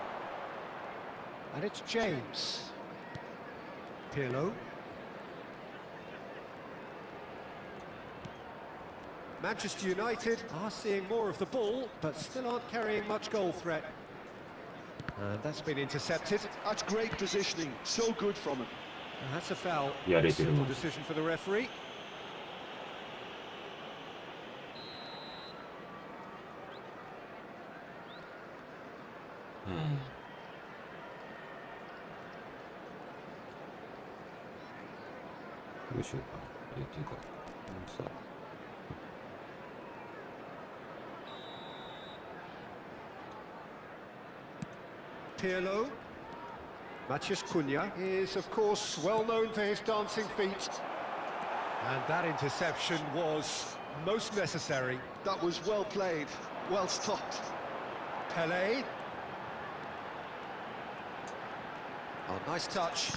And it's James. Pirlo. Manchester United are seeing more of the ball, but still aren't carrying much goal threat. And that's been intercepted. That's great positioning. So good from him. And that's a foul. Yeah, they did. Simple decision for the referee. Pirlo. Matheus Cunha is, of course, well known for his dancing feet. And that interception was most necessary. That was well played, well stopped. Pelé. Oh, nice touch.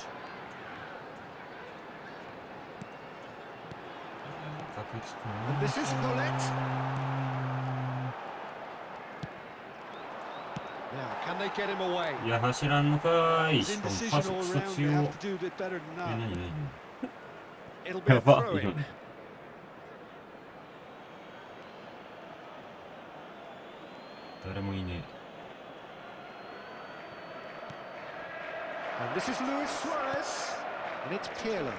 And this is Paulette. Now, can they get him away? いや走らんのかい。しかもパ Indecision ス all クソ around. 強 They い。 have to do a bit better than え、 that. 何 It'll be a やば throw 今 in.誰もいね And this is Luis Suarez. And it's Pirlo.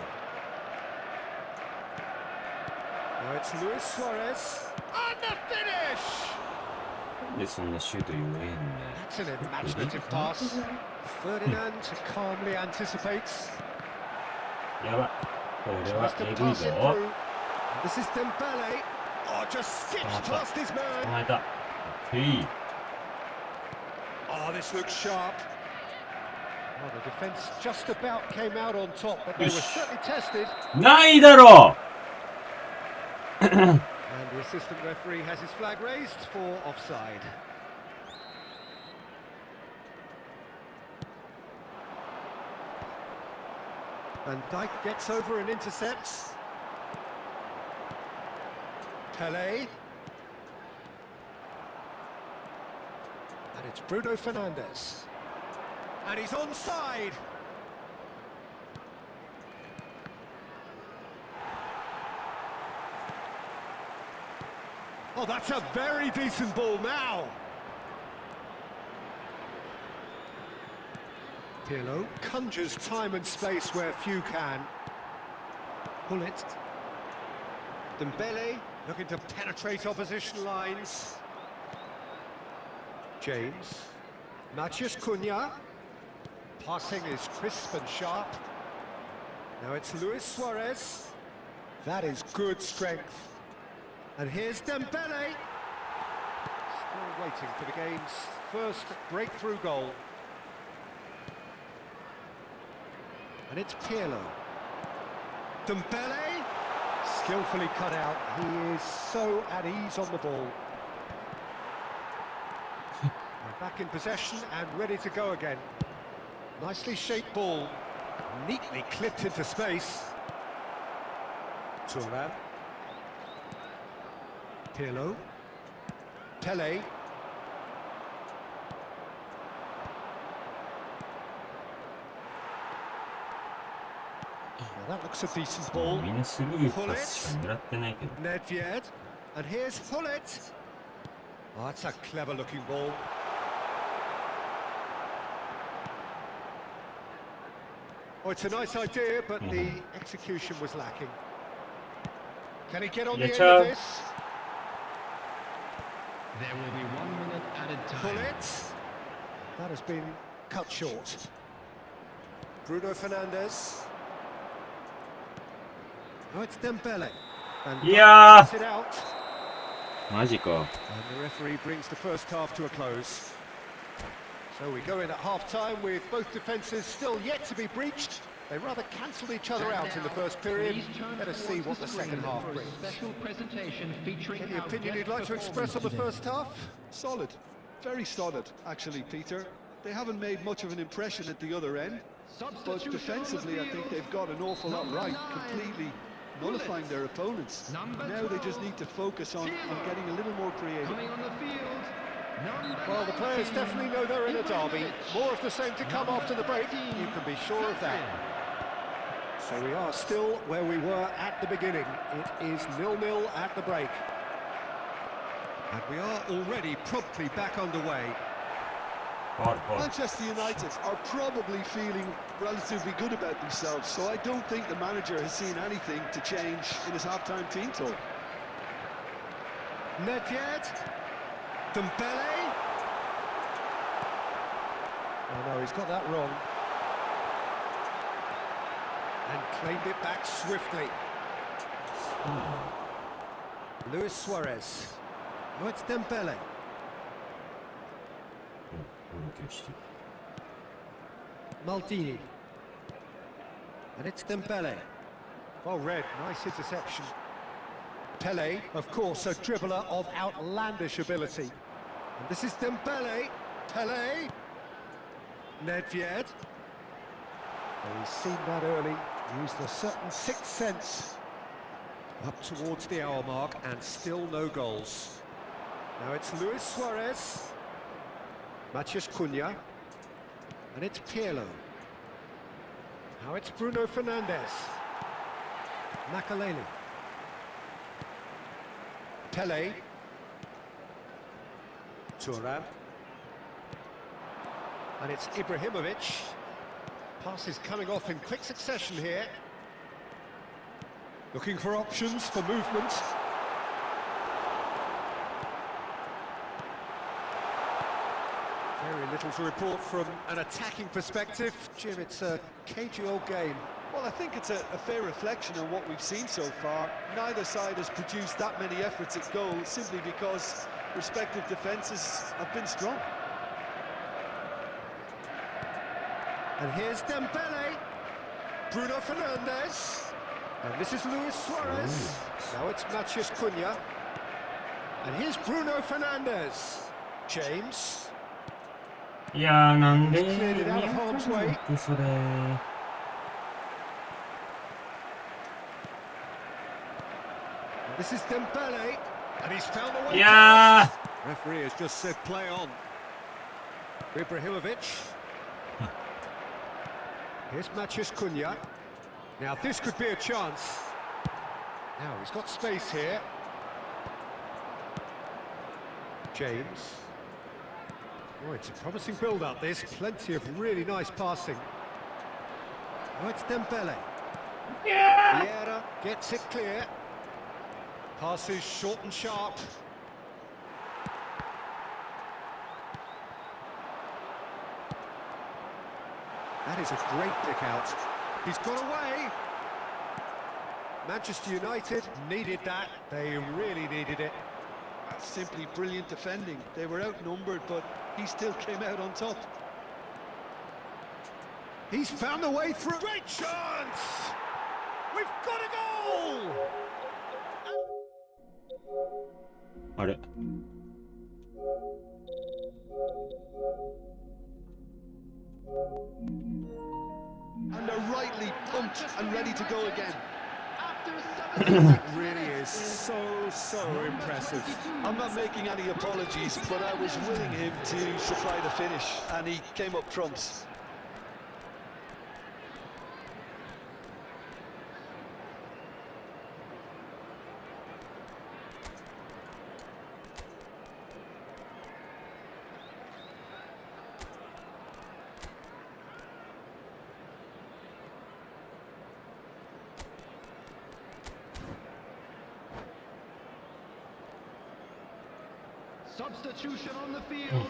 Now it's Luis Suarez. And the finish! え。でそんなシュート弱えんね。 That's an imaginative pass. Ferdinand calmly anticipates. やばい。これは Tries to えぐい pass it ぞ。 through. This is Dembele. Oh, just skips past his 捕 man. まえた。へい。 Oh, this looks sharp. Oh, the defence just about came out on top, but they were Yes. certainly tested. ないだろ And the assistant referee has his flag raised for offside. Van Dijk gets over and intercepts. Pelé. And it's Bruno Fernandes. And he's onside. Oh, that's a very decent ball now. Pirlo conjures time and space where few can. Pull it. Dembele looking to penetrate opposition lines. James. Matheus Cunha. Passing is crisp and sharp. Now it's Luis Suarez. That is good strength. And here's Dembele. Still waiting for the game's first breakthrough goal. And it's Pirlo. Dembele. Skillfully cut out. He is so at ease on the ball. Back in possession and ready to go again. Nicely shaped ball. Neatly clipped into space. Thuram. Pirlo. Pelé. Now that looks a decent ball. みんなすごいパスしか狙ってないけど。 Nedved. And here's Hullet. Oh, that's a clever looking ball. Oh, it's a nice idea, but the execution was lacking. Can he get on the end of this? There will be 1 minute added Pull time. it. That has been cut short. Bruno Fernandes. Oh, it's Dembele. And Yeah. gets it out. マジか。 And the referee brings the first half to a close. So we go in at half-time with both defences still yet to be breached. They rather cancelled each other out in the first period. Let us see what the second half brings. Special presentation featuring Any opinion you'd like to express on the first half? Solid. Very solid, actually, Peter. They haven't made much of an impression at the other end. But defensively, I think they've got an awful lot right, completely nullifying their opponents. Now they just need to focus on getting a little more creative. Coming on the field. Well, the players definitely know they're in a derby. More of the same to come after the break. You can be sure of that. So we are still where we were at the beginning. It is 0-0 at the break. And we are already promptly back underway. Manchester United are probably feeling relatively good about themselves, so I don't think the manager has seen anything to change in his half-time team talk. Nedved. Dembele. Oh no, he's got that wrong. And claimed it back swiftly. Luis Suarez. Oh, it's Dembele. Maldini. And it's Dembele. Well read, nice interception. Pele, of course, a dribbler of outlandish ability. And this is Dembele. Pele. Nedved. Well, he's seen that early, used a certain sixth sense. Up towards the hour mark and still no goals. Now it's Luis Suarez. Matheus Cunha. And it's Pirlo. Now it's Bruno Fernandes. Makaleli. Pele. Thuram. And it's Ibrahimovic. Passes coming off in quick succession here. Looking for options for movement. Very little to report from an attacking perspective. Jim, it's a cagey old game. Well, I think it's a fair reflection on what we've seen so far. Neither side has produced that many efforts at goal simply because respective defences have been strong. And here's Dembele. Bruno Fernandes. And this is Luis Suarez. Now it's Matheus Cunha. And here's Bruno Fernandes. James. いやー、なんで Cleared it out of harm's way. それ。This is Dembele. And he's found the way. いやー Referee has just said play on. Ibrahimovic. Here's Matheus Cunha. Now this could be a chance. Now he's got space here. James. Oh, it's a promising build-up this. Plenty of really nice passing. Oh, it's Dembele. Vieira gets it clear. Passes short and sharp. That is a great pick out. He's got away. Manchester United needed that. They really needed it. That's simply brilliant defending. They were outnumbered, but he still came out on top. He's found a way through. Great chance! We've got a goal! あれ And they're rightly pumped and ready to go again. It really is so impressive. I'm not making any apologies, but I was willing him to supply the finish, and he came up trumps. Substitution on the field.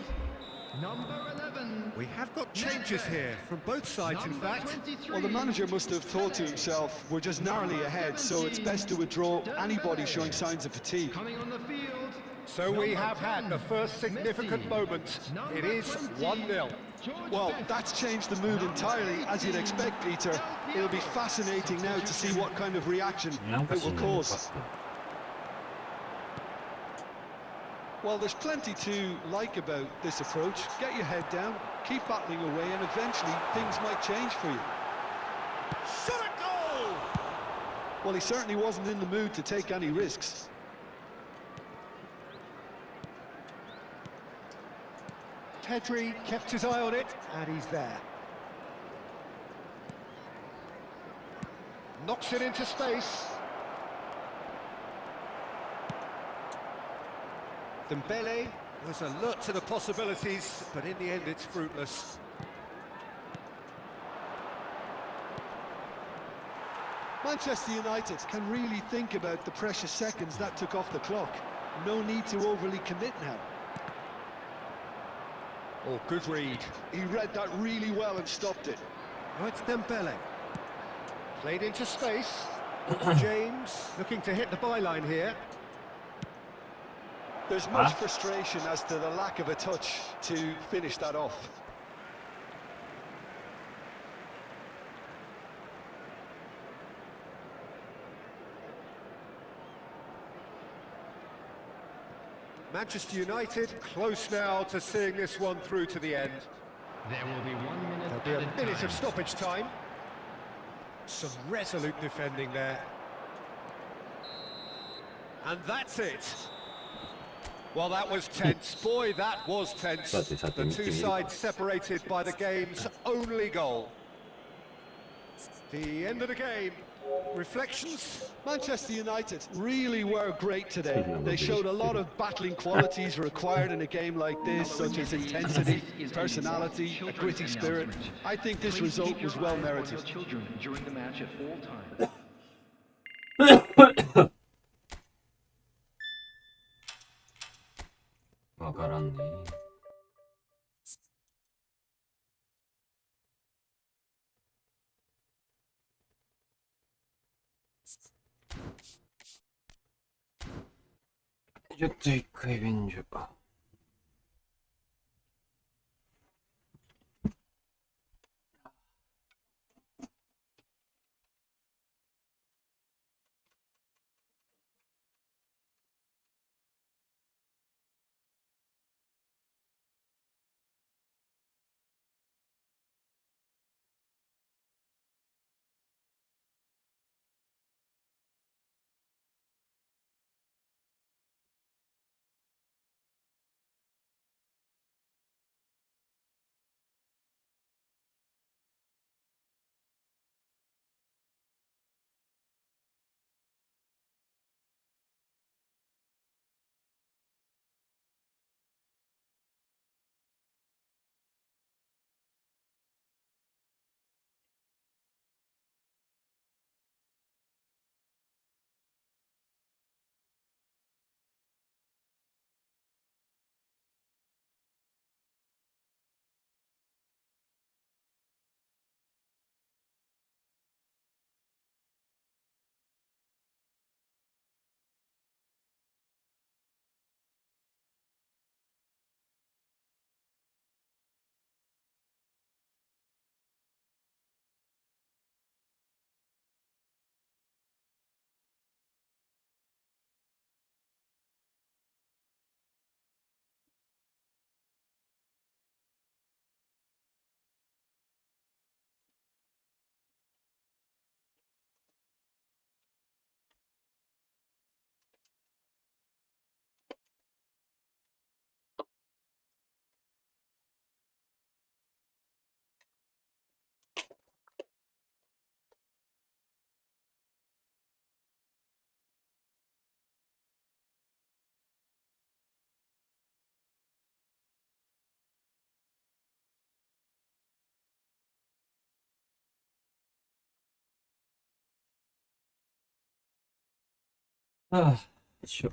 Number 11. We have got changes here from both sides, in fact. Well, the manager must have thought to himself, we're just narrowly ahead, so it's best to withdraw anybody showing signs of fatigue. Coming on the field. So we have had the first significant moment. It is 1-0. Well, that's changed the mood entirely, as you'd expect, Peter. It'll be fascinating now to see what kind of reaction it will cause. Well, there's plenty to like about this approach. Get your head down, keep battling away, and eventually things might change for you. Shot a goal! Well, he certainly wasn't in the mood to take any risks. Pedri kept his eye on it, and he's there. Knocks it into space. Dembele was alert to the possibilities, but in the end it's fruitless. Manchester United can really think about the precious seconds that took off the clock. No need to overly commit now. Oh, good read. He read that really well and stopped it. Now it's Dembele. Played into space. James looking to hit the byline here. There's much frustration as to the lack of a touch to finish that off. Manchester United close now to seeing this one through to the end. There will be 1 minute. There'll be a minute of stoppage time. Some resolute defending there. And that's it. Well, that was tense. Boy, that was tense. The two sides separated by the game's only goal. The end of the game. Reflections? Manchester United really were great today. They showed a lot of battling qualities required in a game like this, such as intensity, personality, a gritty spirit. I think this result was well merited. Children during the match at all times. わからんね。ちょっと一回便所か。ああ、よいしょ。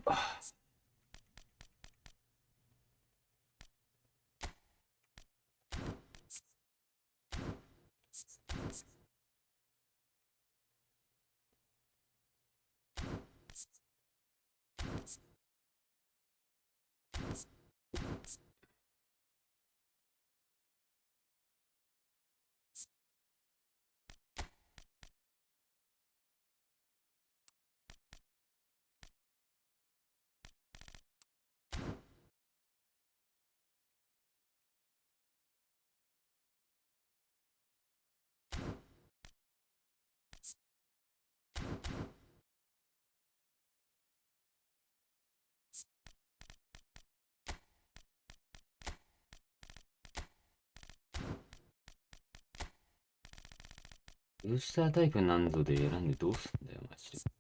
ブースタータイプなんぞで選んでどうすんだよ、マジで。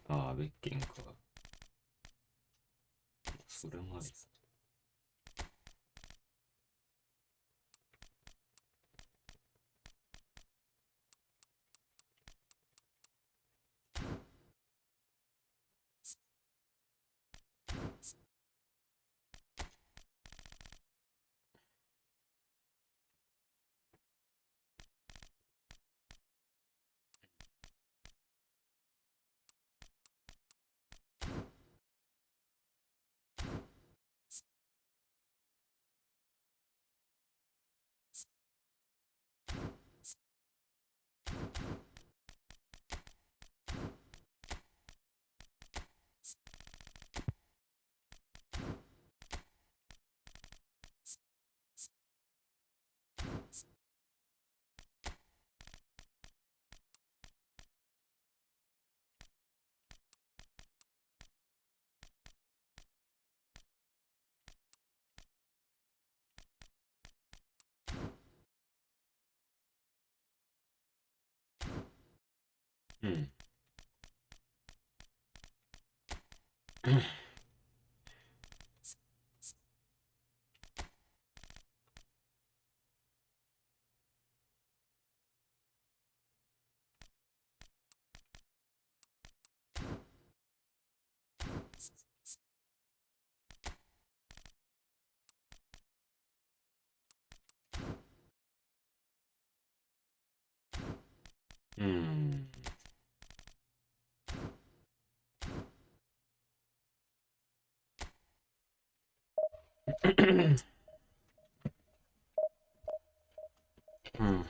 ああ、ベッケンか。それもありさ。うん。うん。うん。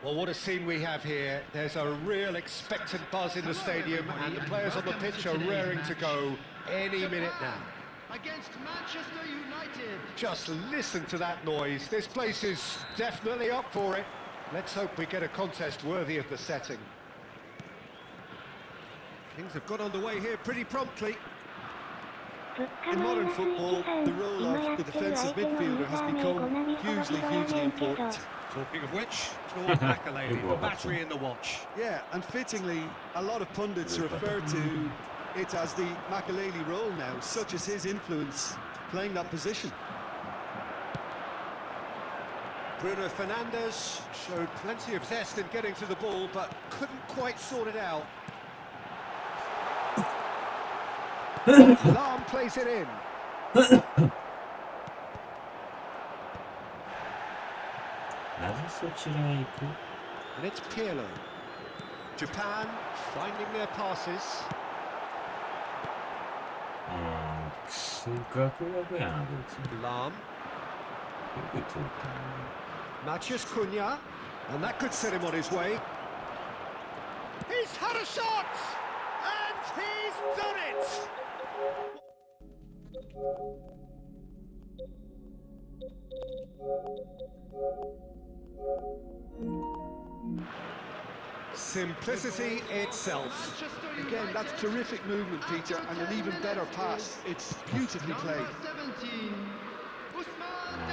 Well, what a scene we have here. There's a real expectant buzz in the stadium, and the players on the pitch are raring to go any minute now. Against Manchester United. Just listen to that noise. This place is definitely up for it. Let's hope we get a contest worthy of the setting. Things have got underway here pretty promptly. In modern football, the role of the defensive midfielder has become hugely important. Talking of which, Claude Makelele, the battery in the watch. Yeah, and fittingly, a lot of pundits refer to it as the Makelele role now, such as his influence playing that position. Bruno Fernandes showed plenty of zest in getting to the ball, but couldn't quite sort it out. Lam plays it in. And it's Pirlo. Japan finding their passes. Lam. Matheus Cunha. And that could set him on his way. He's had a shot! And he's done it! Simplicity itself. Again, that's terrific movement, Peter, and an even better pass. It's beautifully played.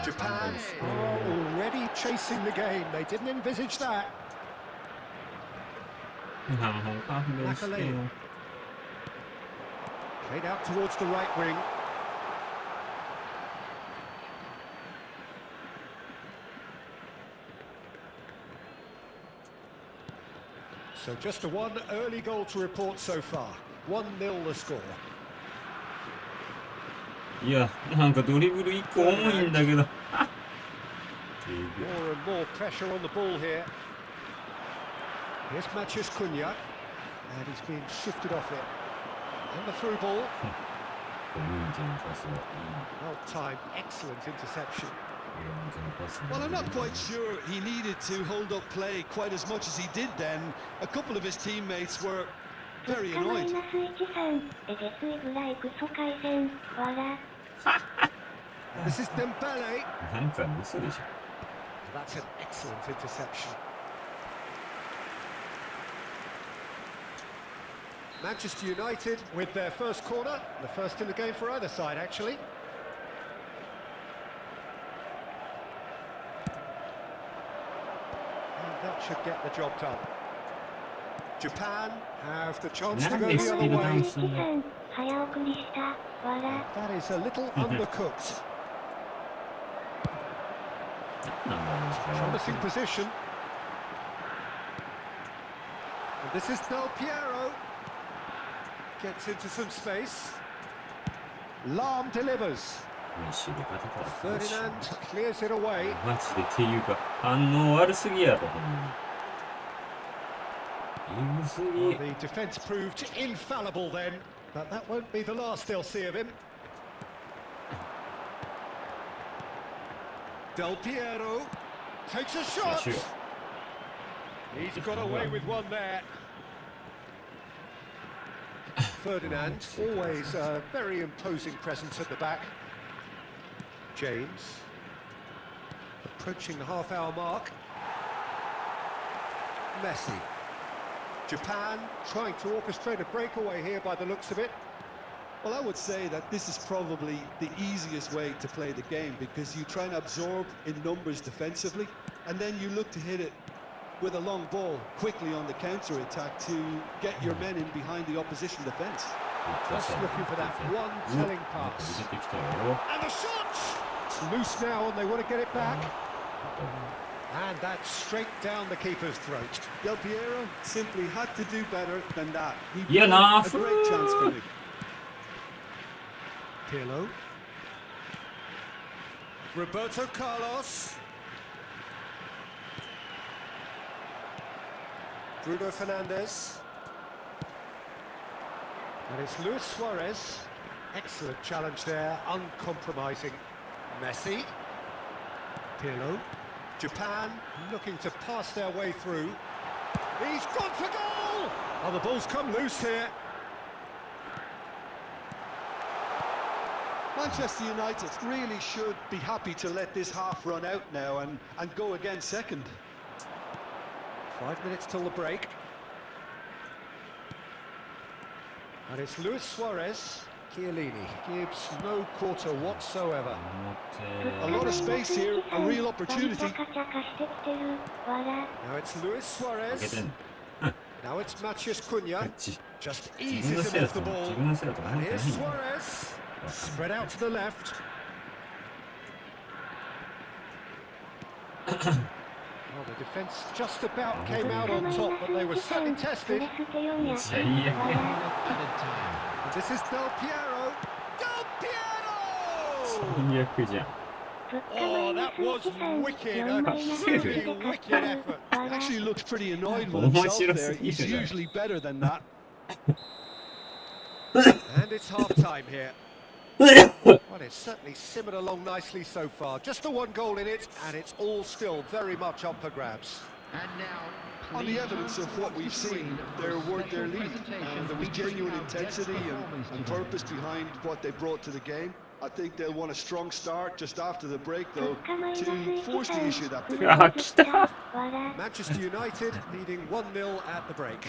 Japan are already chasing the game. They didn't envisage that. Makelele. Played out towards the right wing. So just a one early goal to report so far. 1-0 the score. いや、なんかドリブル1個重いんだけど。 More and more pressure on the ball here. Here's Matheus Cunha. And he's being shifted off it. And the through ball. Well timed, excellent interception. Well, I'm not quite sure he needed to hold up play quite as much as he did then. A couple of his teammates were very annoyed. This is Dembele. That's an excellent interception. Manchester United with their first corner, the first in the game for either side, actually. And that should get the job done. Japan have the chance to go the other way. That is a little undercooked. Promising position. And this is Del Piero. Gets into some space. Lam delivers. Ferdinand clears it away. マジでっていうか反応悪すぎやろ。緩すぎ。 The defence proved infallible then, but that won't be the last they'll see of him. Del Piero takes a shot. He's got away with one there. Ferdinand, always a very imposing presence at the back. James, approaching the half-hour mark. Messi. Japan trying to orchestrate a breakaway here by the looks of it. Well, I would say that this is probably the easiest way to play the game because you try and absorb in numbers defensively and then you look to hit it with a long ball quickly on the counter-attack to get your men in behind the opposition defence. Just looking for that one telling pass. And the shot! It's loose now and they want to get it back. And that's straight down the keeper's throat. Del Piero simply had to do better than that. He Yeah, nah. a great chance for me. Pirlo. Roberto Carlos. Bruno Fernandes. And it's Luis Suarez. Excellent challenge there, uncompromising. Messi. Pirlo. Japan looking to pass their way through. He's gone for goal! Oh, the ball's come loose here. Manchester United really should be happy to let this half run out now and go again second. 5 minutes till the break. And it's Luis Suarez. Chiellini gives no quarter whatsoever. A lot of space here, a real opportunity. Now it's Luis Suarez. Now it's Matheus Cunha. Just eases him off the ball. And here's Suarez. Spread out to the left. Well, the defence just about came out on top, but they were certainly tested. This is Del Piero. Del Piero! Oh, that was wicked. A truly wicked effort. He actually looks pretty annoyed with himself there. He's usually better than that. And it's half-time here. Well, it's certainly simmered along nicely so far. Just the one goal in it, and it's all still very much up for grabs. And now, On the evidence of what we've seen, they're worth their lead. There was genuine intensity and purpose behind what they brought to the game. I think they'll want a strong start just after the break, though, to force the issue that bit. Manchester United leading 1-0 at the break.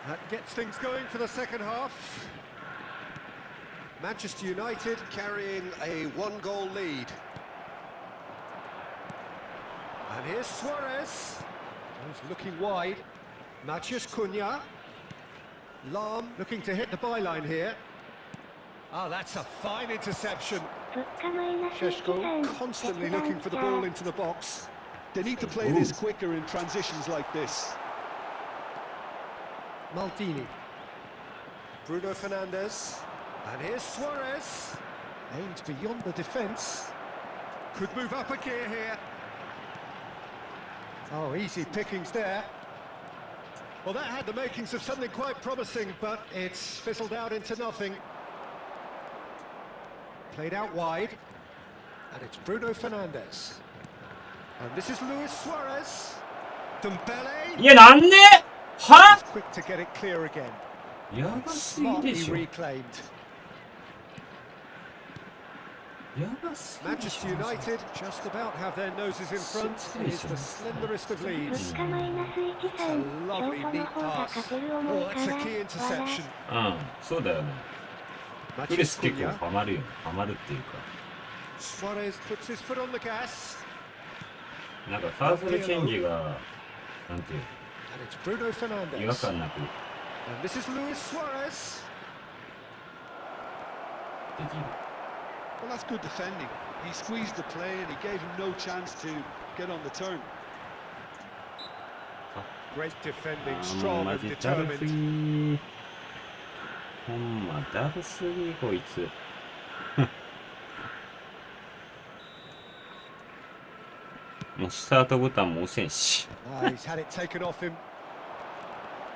That gets things going for the second half. Manchester United carrying a one-goal lead. And here's Suarez. He's looking wide. Matheus Cunha. Lahm looking to hit the byline here. Oh, that's a fine interception. Šeško constantly looking for the ball into the box. They need to play this quicker in transitions like this. Maldini. Bruno Fernandes. And here's Suarez. Aimed beyond the defence. Could move up a gear here. Oh, easy pickings there. Well, that had the makings of something quite promising, but it's fizzled out into nothing. Played out wide. And it's Bruno Fernandes. And this is Luis Suarez. Dembele. Yeah, なんで? Huh? Quick to get it clear again. やばすぎでしょ。 Reclaimed. やばすぎでし Manchester ょ。 United just about have their noses in front. It's the slenderest of leads. A lovely neat pass. Oh, that's a key interception. うん、そうだよね。プレス結構ハマるよね。ハマるっていうか。 Suarez puts his foot on the gas. なんかカーソルチェンジが、なんていう、 And it's Bruno 違和 Fernandes. 感なく And this is Luis Suarez. できる。 Well, that's good defending. He squeezed the play and he gave him no chance to get on the turn. Great defending, ほん strong ま and じだるす determined. ぎ。ほんまだるすぎ、こいつ。もうスタートボタンも押せんし。He's had it taken off him.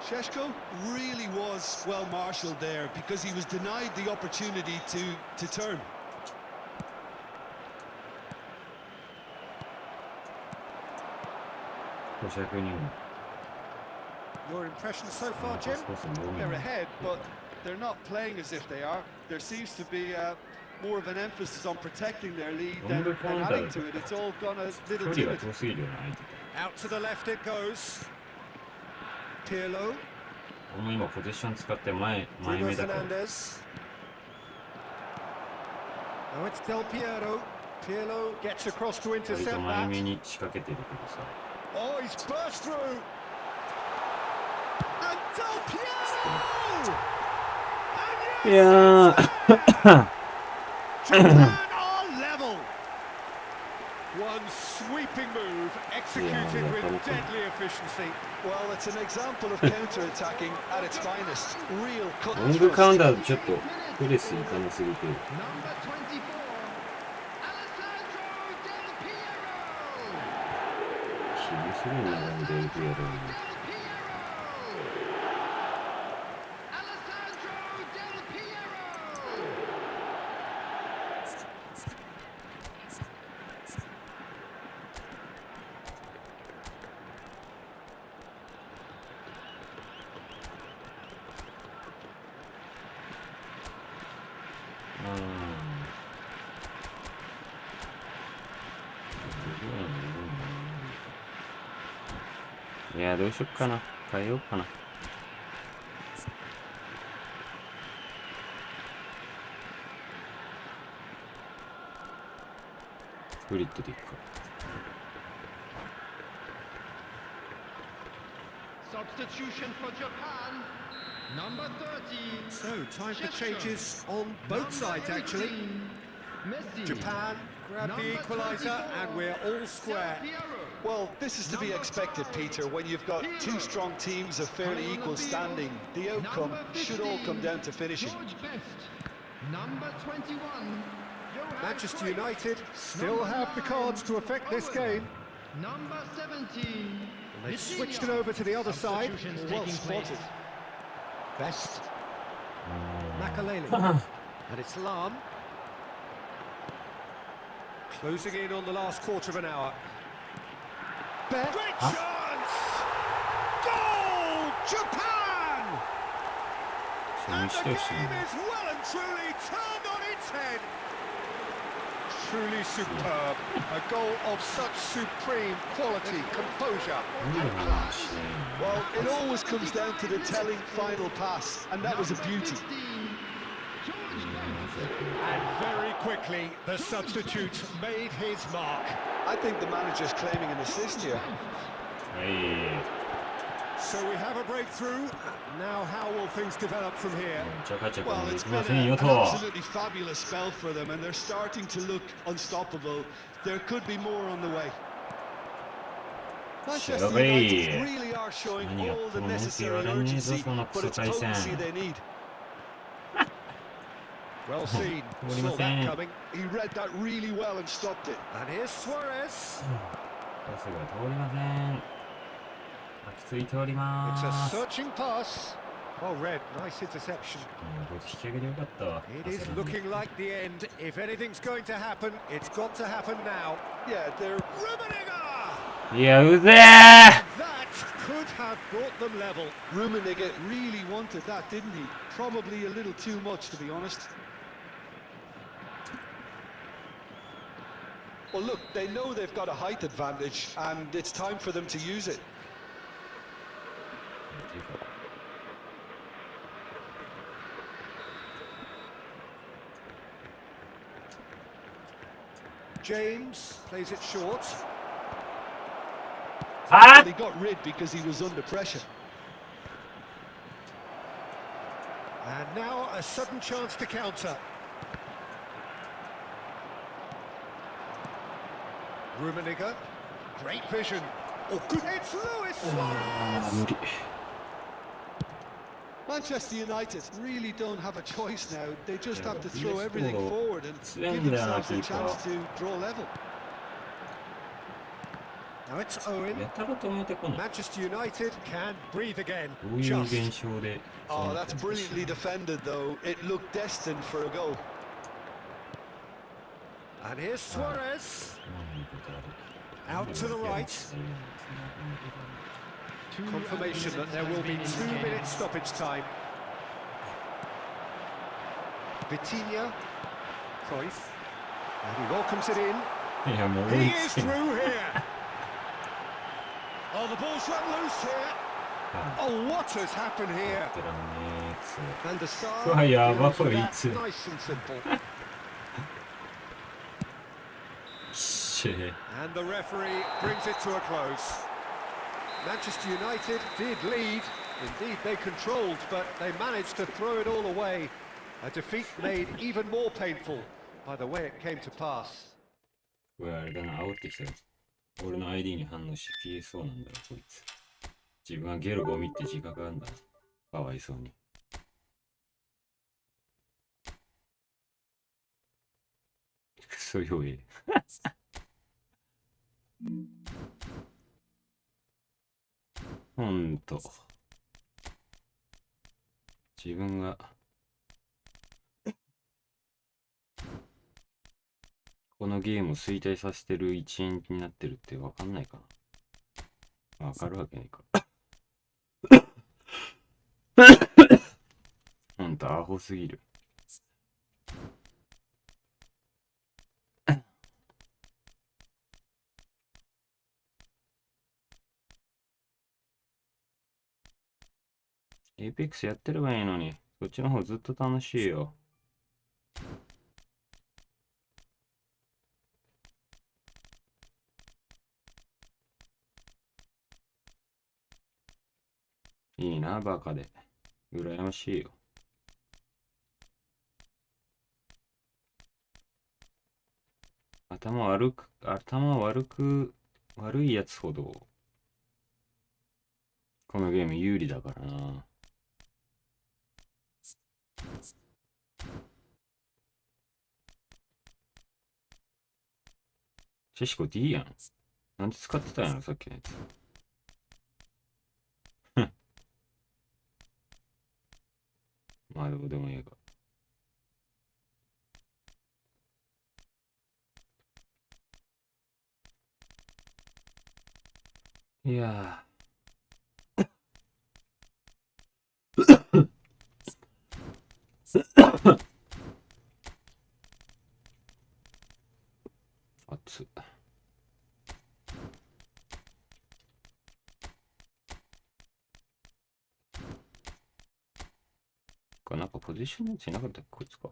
Šeško really was well marshalled there because he was denied the opportunity to turn. Your impression so far, Jim? They're ahead, but they're not playing as if they are. There seems to be more of an emphasis on protecting their lead than adding to it. It's all gone a little 距離が timid. 遠すぎるよな、相手。 Out to the left it goes. Pirlo. 俺も今ポゼッション使って前 Bruno 目だから。 Fernandes. Now it's Del Piero. Pirlo gets across to 割 intercept と前 that. 目に仕掛けてるけどさ。Oh, he's burst through. And Del Piero! And yes, Japan are level. One sweeping move executed with deadly efficiency. Well, it's an example of counter-attacking at its finest. Real cut ロ and ングカウン thrust. ターだとちょっとプレス痛めすぎてる。 Number 24, Alessandro Del Piero. 気にするんだよ、デルピエロに。 Del Piero. Alessandro Del Piero. いや、どうしよっかな。変えようかな。スプリットでいくか。 Substitution for Japan. Number 30. So, time for changes on both sides, actually. Messi. Japan grab the equaliser, and we're all square. Well, this is to be expected, Peter, when you've got two strong teams of fairly equal standing. The outcome should all come down to finishing. George Best. Number 21. Manchester United still have the cards to affect this game. Number 17. They switched it over to the other side. Substitutions Well taking place. spotted. Best. Makaleli. And it's Lam. Closing in on the last quarter of an hour. Great chance! Goal! Japan! それに And し the てほしい game な。 is well and truly turned on its head. Truly superb. A goal of such supreme quality, composure, 何で and 話 class. しないの Well, it always comes down to the telling final pass, and that was a beauty. And very quickly, the substitute made his mark. I think the manager's claiming an assist here. はい。 So we have a breakthrough. Now how will things develop from here? ちゃかちゃか Well, もで it's き been ませんよ an と。 absolutely fabulous spell for them, and they're starting to look unstoppable. There could be more on the way. Manchester United really are showing all the necessary urgency, but it's potency they need. Well seen. Saw that coming. He read that really well and stopped it. And here's Suarez. パスが通りません。巻きついており It's ま a す。 searching pass. Well read. Nice interception. こいつ引き上げてよかったわ。 It is looking like the end. If anything's going to happen, it's got to happen now. Yeah, they're Rummenigge! いや、うぜー That could have brought them level. Rummenigge really wanted that, didn't he? Probably a little too much, to be honest. Well, look, they know they've got a height advantage, and it's time for them to use it. James plays it short. Ah! But he got rid because he was under pressure. And now a sudden chance to counter. Rummenigge. Great vision. Oh, good. It's Luis Suarez. 無理。 Manchester United really don't have a choice now. They just Yeah, have to but throw this everything goal- forward and it's give in there, themselves a keeper. chance to draw level. Now it's Owen. やたら止めてこない。 Manchester United can breathe again. どういう現 Just. 象で。 Oh, that's brilliantly defended, though. It looked destined for a goal. And here's Suarez. Out to the right. Confirmation that there will be 2 minutes stoppage time. Vitinha. Cruyff. And he welcomes it in. いや、もう追 He い is つけない。 through here. Oh, the ball's run loose here. Oh, what has happened here? やってらんねーくそ。 And the side うわ、やば deals こ with い that つ。 nice and simple. しぇ。 And the referee brings it to a close. Manchester United did lead. Indeed, they controlled, but they managed to throw it all away. A defeat made even more painful by the way it came to pass. これあれだな、煽ってきたよ。俺の ID に反応して消えそうなんだよ、こいつ。自分はゲロゴミって自覚あるんだな。かわいそうに。クソ弱え。ほんと。自分がこのゲームを衰退させてる一員になってるってわかんないかな。わかるわけないか。ほんとアホすぎる。エイペックスやってればいいのに、そっちの方ずっと楽しいよ。いいな、バカで。羨ましいよ。悪いやつほど、このゲーム有利だからな。シェシコ D やん。なんで使ってたんやろ、さっきのやつ。まあ、どうでもいいが。いやー。熱っ。なんかポジションのやついなかったっけ、こいつか。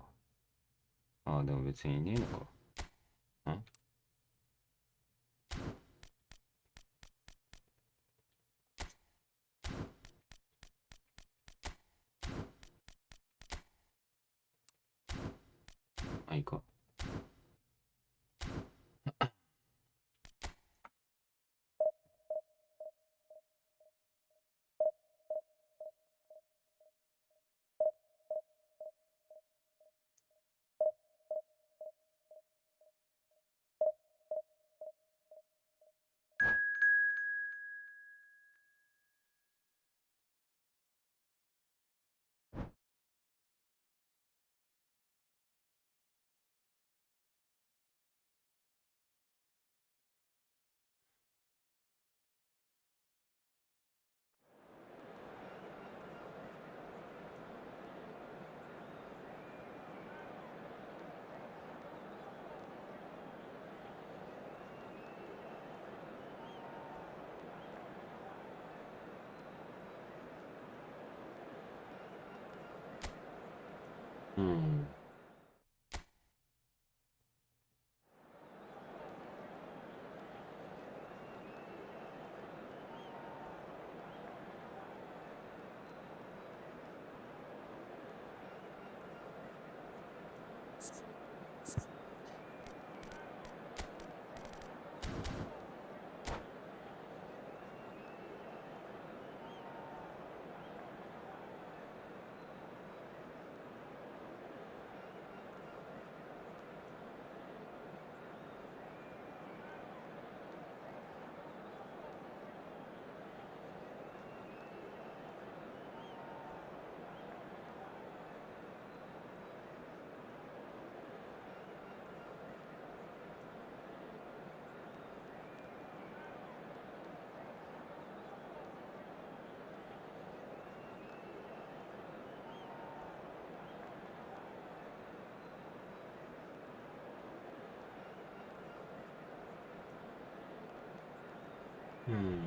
ああ、でも別にいねえのか。んあ、いいか。うん。うん。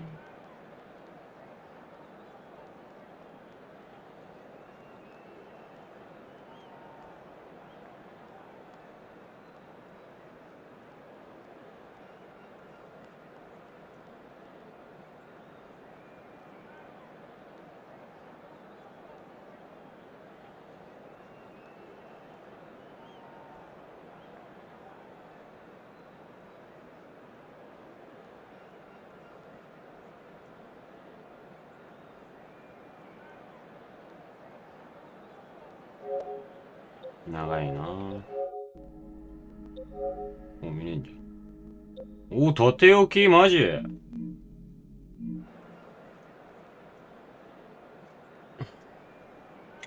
長いな。もう見ねえんじゃん。お、とておきマジ。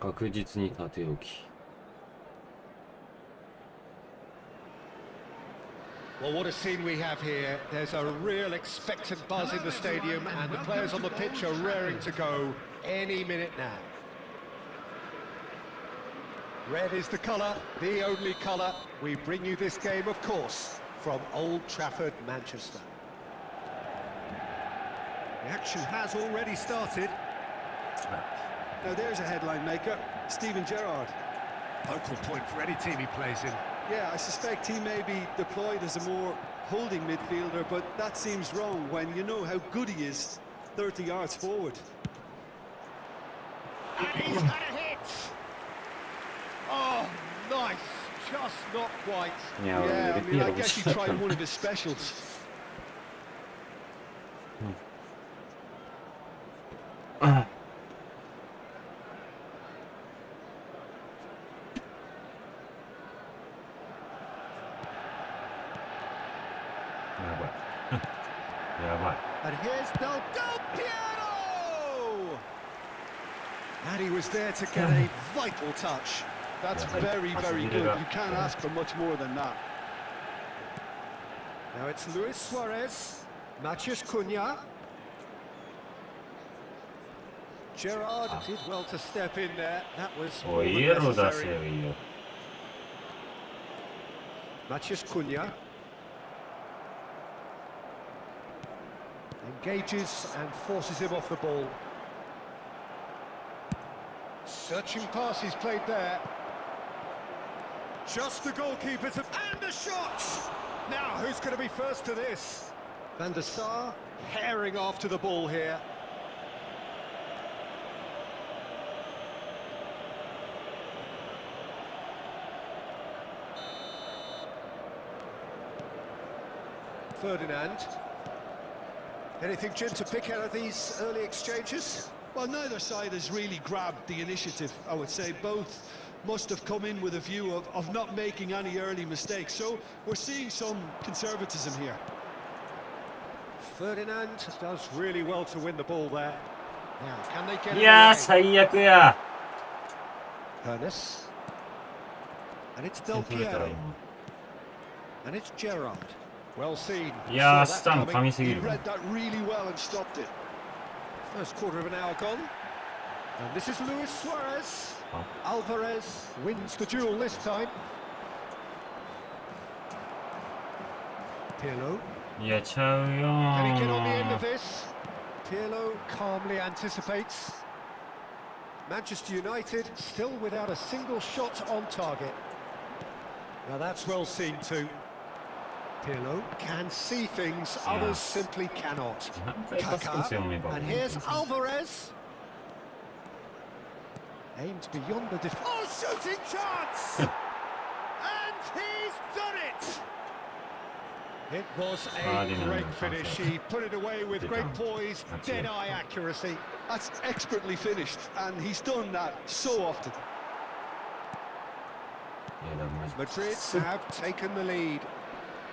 確実にとておき。Well, what a scene we have here. There's a real expectant buzz in the stadium, and the players on the pitch are raring to go any minute now. Red is the colour, the only colour. We bring you this game, of course, from Old Trafford, Manchester. The action has already started. Now there's a headline maker, Steven Gerrard. Focal point for any team he plays in. Yeah, I suspect he may be deployed as a more holding midfielder, but that seems wrong when you know how good he is 30 yards forward. And he's got a hit! Oh, nice. Just not quite. Yeah, I mean, I guess he tried one of his specials. And here's Del Piero! And he was there to get a vital touch. That's very, very good. You can't ask for much more than that. Now it's Luis Suarez, Matheus Cunha. Gerrard did well to step in there. That was more than necessary. Matheus Cunha engages and forces him off the ball. Searching pass he's played there. Just the goalkeeper to... And a shot! Now, who's going to be first to this? Van der Sar herring after the ball here. Ferdinand. Anything, Jim, to pick out of these early exchanges? Well, neither side has really grabbed the initiative, I would say. Both must have come in with a view of not making any early mistakes. So we're seeing some conservatism here. Ferdinand does really well to win the ball there. Now, can they get it? Yeah, 最悪や。 Ernest. And it's Del Piero. And it's Gerrard. Well seen. いやー、スタン噛みすぎ He る。 read that really well and stopped it. First quarter of an hour gone. And this is Luis Suarez. Alvarez wins the duel this time. Pirlo. いや、ちゃうよ Can he get on the end ー of this? Pirlo calmly anticipates. Manchester United still without a single shot on target. Now that's well seen too. Pirlo can see things others simply cannot. 何回パスコース読めば And here's Alvarez. Aims beyond the defence. Oh, shooting chance! And he's done it! It was a great finish. He put it away with great poise, dead-eye accuracy. That's expertly finished, and he's done that so often. いや、だからマジ Madrid have taken the lead.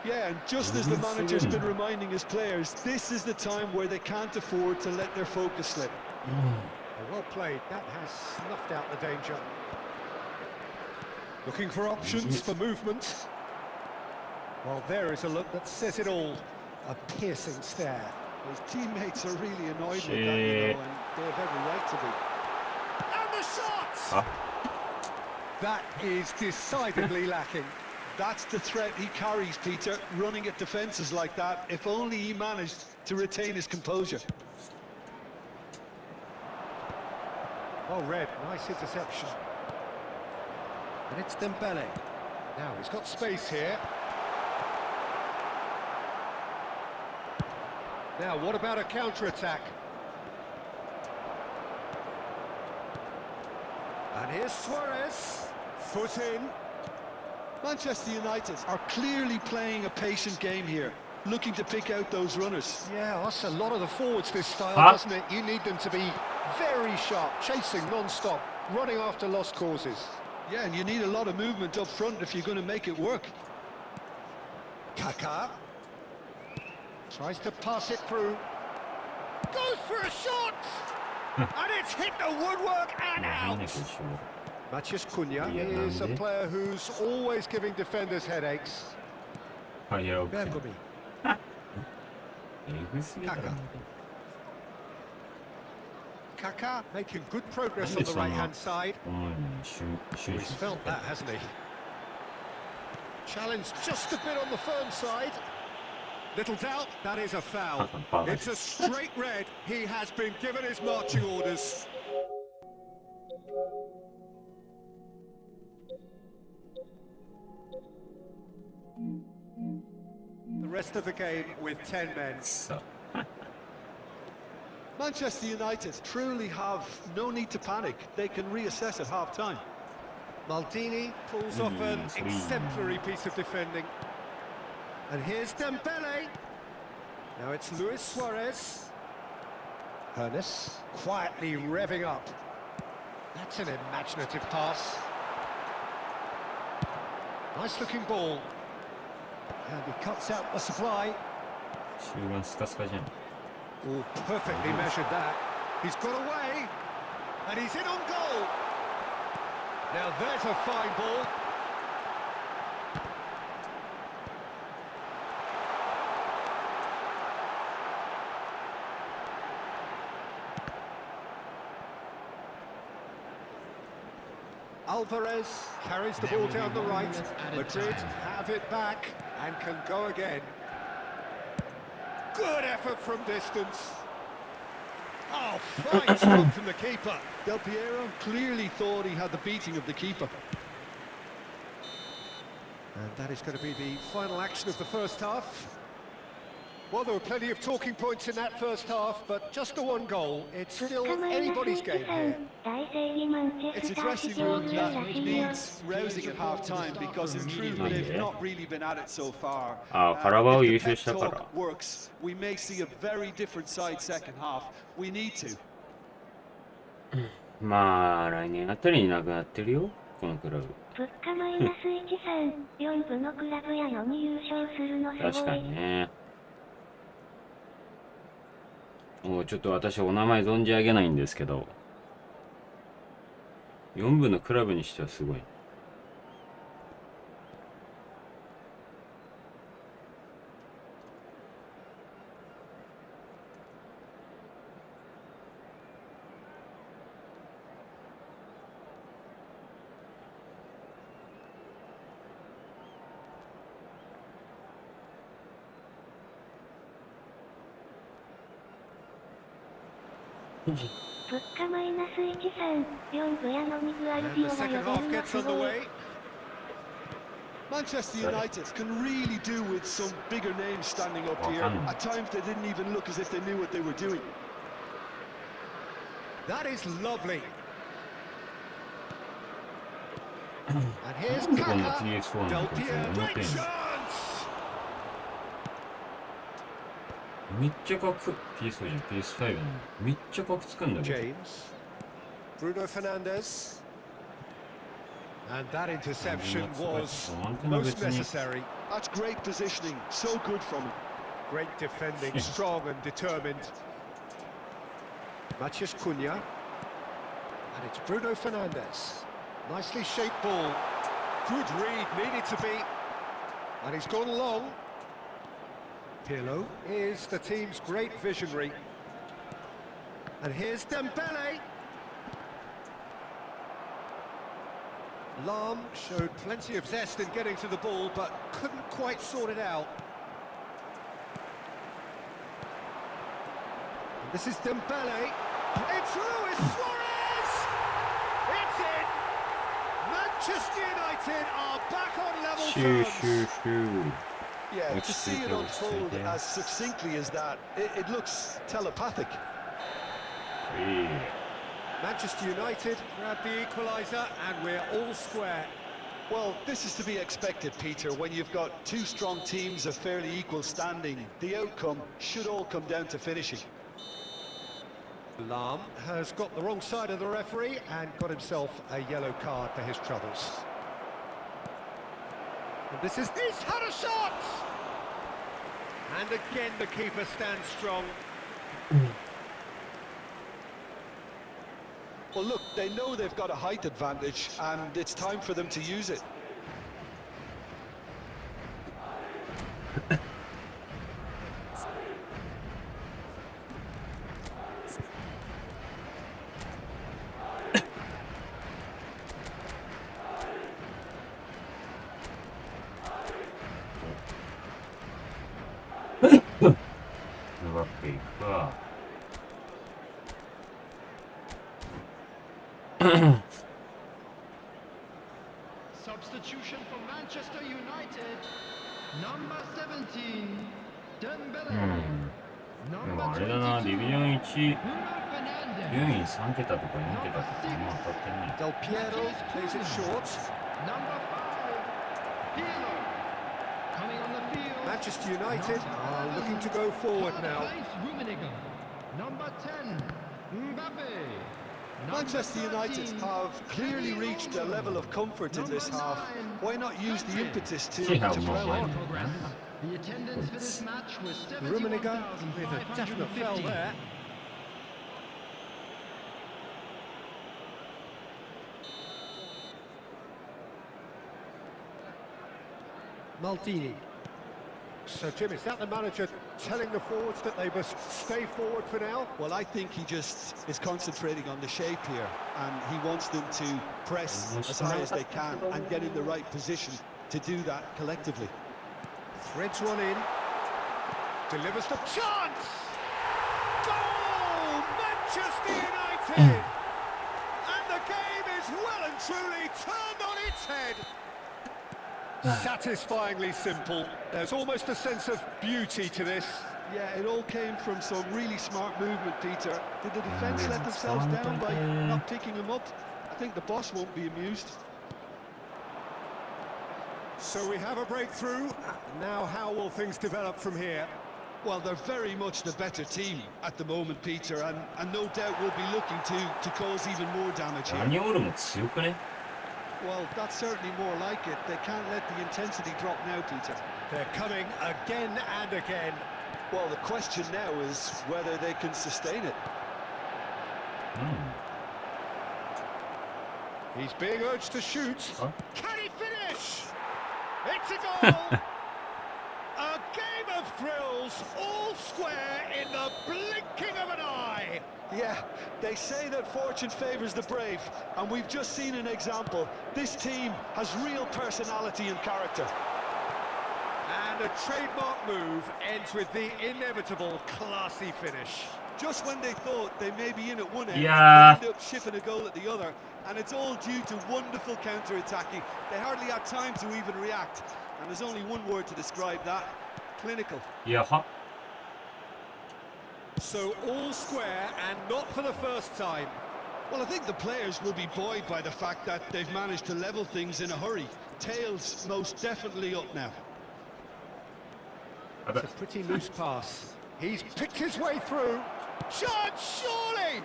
Yeah, and just as the manager's been reminding his players, this is the time where they can't afford to let their focus slip. Well played. That has snuffed out the danger. Looking for options for movement. Well, there is a look that says it all. A piercing stare. His teammates are really annoyed with that, you know, and they have every right to be. And the shot! Huh? That is decidedly lacking. That's the threat he carries, Peter, running at defences like that. If only he managed to retain his composure. Oh, Red, nice interception. And it's Dembele. Now, he's got space here. Now, what about a counter-attack? And here's Suarez. Foot in. Manchester United are clearly playing a patient game here, looking to pick out those runners. Yeah, that's a lot of the forwards, this style, Huh? doesn't it? You need them to be very sharp, chasing non-stop, running after lost causes. Yeah, and you need a lot of movement up front if you're going to make it work. Kaká. Tries to pass it through. Goes for a shot! And it's hit the woodwork and 変な out! 決勝。 Matheus Cunha Yeah, is a Nande. player who's always giving defenders headaches. はい、やろう。 Bergomi. えぐすぎだろ。 Kaká making good progress on the right-hand side. このように終 He's 始 felt that, hasn't he? Challenge just a bit on the firm side. Little doubt, that is a foul. It's a straight red. He has been given his marching orders. The rest of the game with 10 men. さ Manchester United truly have no need to panic. They can reassess at half-time. Maldini pulls off an exemplary piece of defending. And here's Dembele. Now it's Luis Suarez. Hernes quietly revving up. That's an imaginative pass. Nice looking ball. And he cuts out the supply. 終盤スカスカじゃん。 Oh, perfectly measured that. He's got away. And he's in on goal. Now there's a fine ball. Alvarez carries the ball down the right. Madrid have it back and can go again. Good effort from distance. Oh, fine stop from the keeper. Del Piero clearly thought he had the beating of the keeper. And that is going to be the final action of the first half. Well, there were plenty of talking points in that first half, but just the one goal. It's still anybody's game here. It's a dressing room that needs rousing at half-time because in truth they've not really been at it so far. あ、カラバオ優 If the 勝した pep から talk works, we may see a very different side second half. We need to. まあ来年あたりになくなってるよこのクラブ。物価マイナス13、4部のクラブやのに優勝するのすごい。確かにね。もうちょっと私お名前存じ上げないんですけど、4部のクラブにしてはすごい。物価マイナス13、4部やのにグアルデ And ィ the オラ second 呼べ half るの gets すごい。 underway. Manchester United can really do with some bigger names standing up here. At times they didn't even look as if they knew what they were doing. That is lovely. And here's なんでこんな Kaká. PS4 な Del のか Piero, 思って great んの。 chance. めっちゃカク PS4 じゃん PS5 なの。めっちゃカクつくんだけど。 James. Bruno Fernandes. And that interception was most necessary. That's great positioning, so good from him. Great defending, strong and determined. Matheus Cunha. And it's Bruno Fernandes. Nicely shaped ball. Good read, needed to be. And he's gone long. Pirlo is the team's great visionary. And here's Dembele. Lahm showed plenty of zest in getting to the ball, but couldn't quite sort it out. And this is Dembele. It's Luis Suarez! It's in! Manchester United are back on level シュー terms. シューシュー。 Yeah, to see it unfold as succinctly as that, it looks telepathic. いい。 Manchester United grab the equaliser and we're all square. Well, this is to be expected, Peter, when you've got two strong teams of fairly equal standing. The outcome should all come down to finishing. Lahm has got the wrong side of the referee and got himself a yellow card for his troubles. And this is... He's had a shot! And again the keeper stands strong. Well, look, they know they've got a height advantage, and it's time for them to use it. Substitution for Manchester United. Number 17, Dembele. でもあれだな、ディビジョン1、順位3桁とか4桁とかまあ当たってんね。 Del Piero plays it short. Number 5, Pirlo. Coming on the field. Manchester United are looking to go forward now. Number 10, Mbappe. Manchester United have clearly reached a level of comfort in this half. Why not use the impetus to flow on? The attendance for this match was Rummenigge with a definite foul there. Maldini. So, Jim, is that the manager telling the forwards that they must stay forward for now? Well, I think he just is concentrating on the shape here, and he wants them to press as high as they can and get in the right position to do that collectively. Threads one in. Delivers the chance! Goal! Manchester United! And the game is well and truly turned on its head. Satisfyingly simple. There's almost a sense of beauty to this. Yeah, it all came from some really smart movement, Peter. Did the defence let themselves down by not picking him up? I think the boss won't be amused. So we have a breakthrough. Now how will things develop from here? Well, they're very much the better team at the moment, Peter, and no doubt will be looking to cause even more damage here. ラニオールも強くね。 Well, that's certainly more like it. They can't let the intensity drop now, Peter. They're coming again and again. Well, the question now is whether they can sustain it. He's being urged to shoot. Huh? Can he finish? It's a goal! A game of thrills, all square in the blinking of an eye. Yeah, they say that fortune favours the brave, and we've just seen an example. This team has real personality and character. And a trademark move ends with the inevitable classy finish. Just when they thought they may be in at one end, Yeah. they end up shipping a goal at the other, and it's all due to wonderful counter-attacking. They hardly had time to even react, and there's only one word to describe that: clinical. いやは。 So all square and not for the first time. Well, I think the players will be buoyed by the fact that they've managed to level things in a hurry. Tails most definitely up now. It's a pretty loose pass. He's picked his way through. Chance, surely!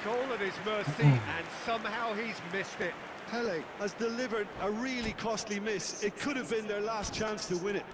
Goal at his mercy, and somehow he's missed it. Pele has delivered a really costly miss. It could have been their last chance to win it.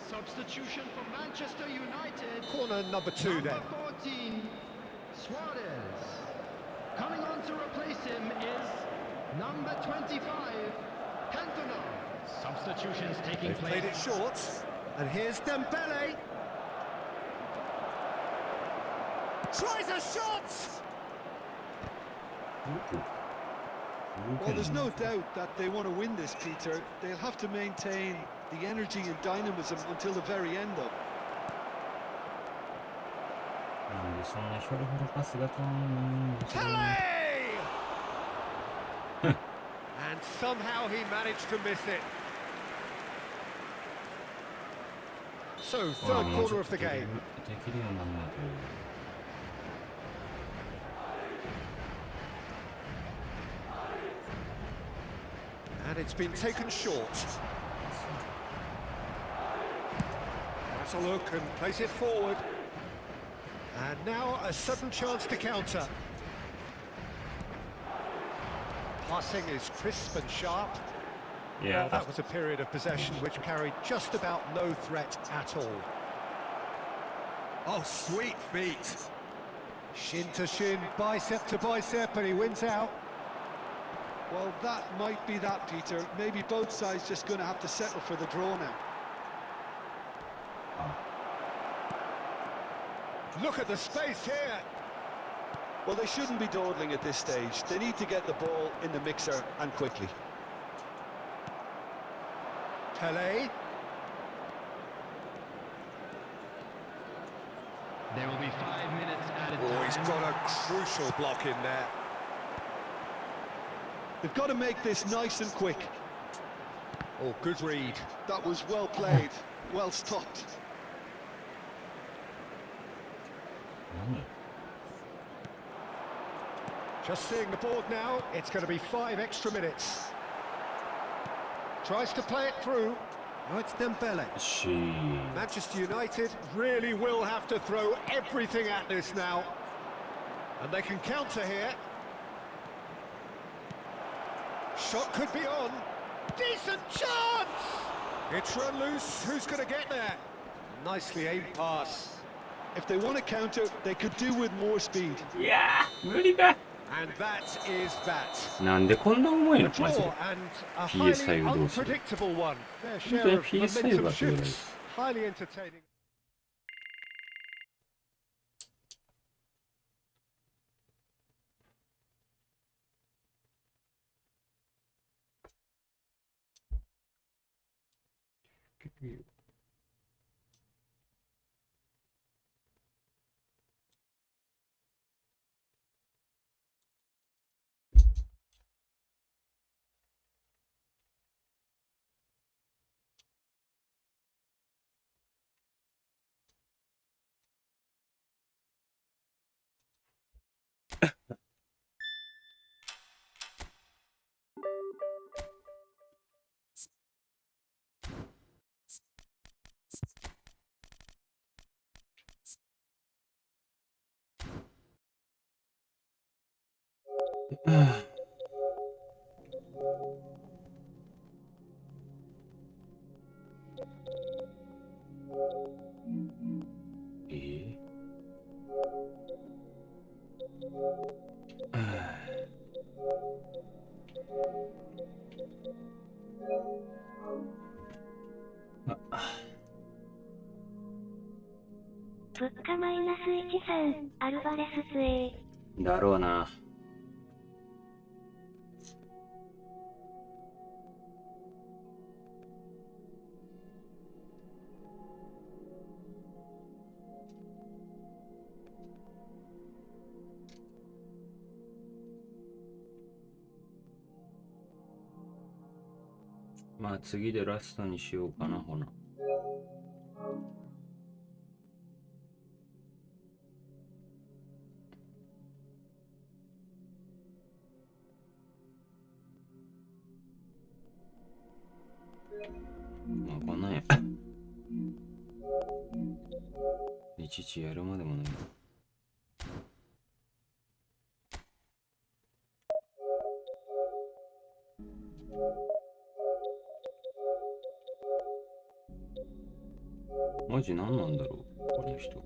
Substitution for Manchester United. Corner number 2 then. Number 14, Suarez. Coming on to replace him is number 25, Cantona. Substitutions taking They've place. played it short. And here's Dembele. Tries a shot! Well, there's no doubt that they want to win this, Peter. They'll have to maintain the energy and dynamism until the very end, though. なんでそんなひょろひょろパスが飛んの Pele! And somehow he managed to miss it. So, third quarter of the game. And it's been taken short. Has a look and place it forward. And now a sudden chance to counter. Passing is crisp and sharp. Yeah. Well, that was a period of possession which carried just about no threat at all. Oh, sweet feet. Shin to shin, bicep to bicep, and he wins out. Well, that might be that, Peter. Maybe both sides just going to have to settle for the draw now. Look at the space here. Well, they shouldn't be dawdling at this stage. They need to get the ball in the mixer and quickly. Pele. There will be 5 minutes added time. Oh, he's got a crucial block in there. They've got to make this nice and quick. Oh, good read. That was well played, well stopped. Just seeing the board now, it's going to be 5 extra minutes. Tries to play it through. Oh, it's Dembele. Manchester United really will have to throw everything at this now. And they can counter here. Shot could be on. Decent chance! It's run loose. Who's going to get there? Nicely aimed pass. If they want to counter, they could do with more speed. Yeah, 無理だ。 And that is that. なんでこんな重いの A マジで。 draw and a highly PS5 どうする unpredictable one. Fair 本 share 当に of PS5 は momentum って言われる。 shifts. Highly entertaining. Ah. 物価マイナス13、アルバレス杖。だろうな。まあ次でラストにしようかな、ほな。まあこんなんや。いちいちやるまでもない。マジ何なんだろう、この人。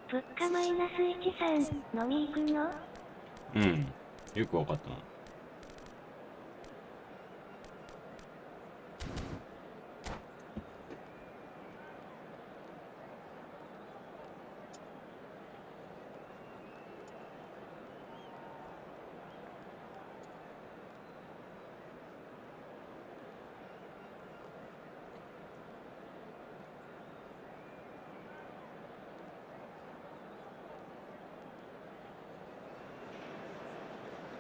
物価マイナス13、飲み行くの？うん、よくわかったな。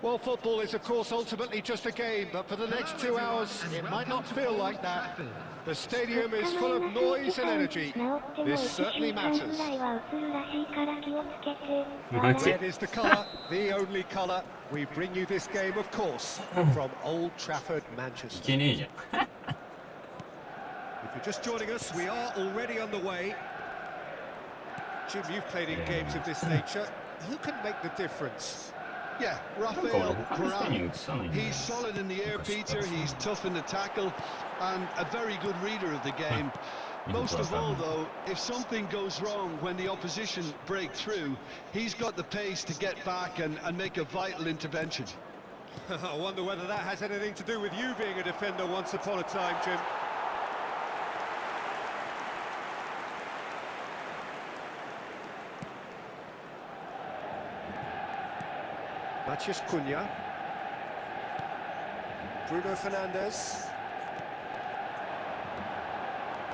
Well, football is, of course, ultimately just a game, but for the next 2 hours, it might not feel like that. The stadium is full of noise and energy. This certainly matters. Red is the colour, the only colour. We bring you this game, of course, from Old Trafford, い Manchester. けねえじゃん。 If you're just joining us, we are already underway. Jim, you've played in games of this nature. Who can make the difference? Yeah, なんか俺 Rafael 他の人に Varane. 移さないんだよ He's solid in the air, 昔か Peter. ら He's tough in the tackle and a very good reader of the game. Most of all, though, if something goes wrong when the opposition break through, he's got the pace to get back and make a vital intervention. I wonder whether that has anything to do with you being a defender once upon a time, Jim. Matheus Cunha. Bruno Fernandes.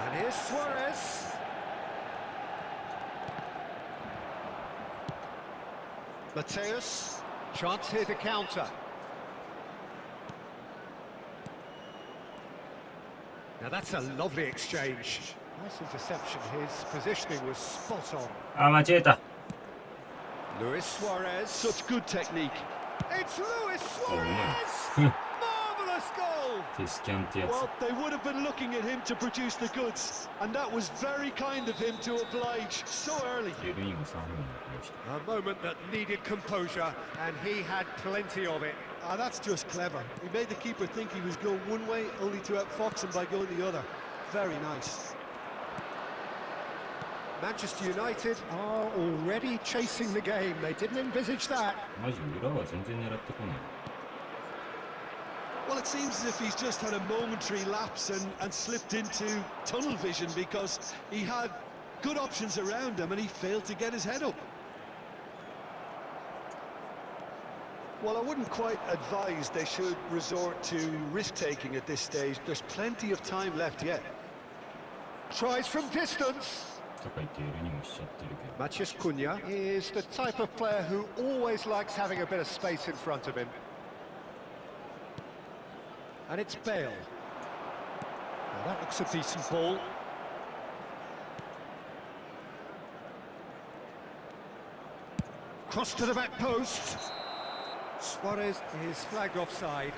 And here's Suarez. Mateus. Chance here to counter. Now that's a lovely exchange. Nice interception. His positioning was spot on. あ、間違えた。 Luis Suarez. Such good technique. It's Luis そうね。 Suarez! Marvellous goal! テスキャンってやつ。 Well, they would have been looking at him to produce the goods, and that was very kind of him to oblige so early. エルニング3分に来ました。 A moment that needed composure, and he had plenty of it. Ah, that's just clever. He made the keeper think he was going one way, only to outfox him by going the other. Very nice. Manchester United are already chasing the game. They didn't envisage that. マジ裏は全然狙ってこない。 Well, it seems as if he's just had a momentary lapse and slipped into tunnel vision because he had good options around him and he failed to get his head up. Well, I wouldn't quite advise they should resort to risk-taking at this stage. There's plenty of time left yet. Tries from distance. とか言ってエルニングしちゃってるけど。 Matheus Cunha is the type of player who always likes having a bit of space in front of him. And it's Bale. Now that looks a decent ball. Cross to the back post. Suarez is flagged offside.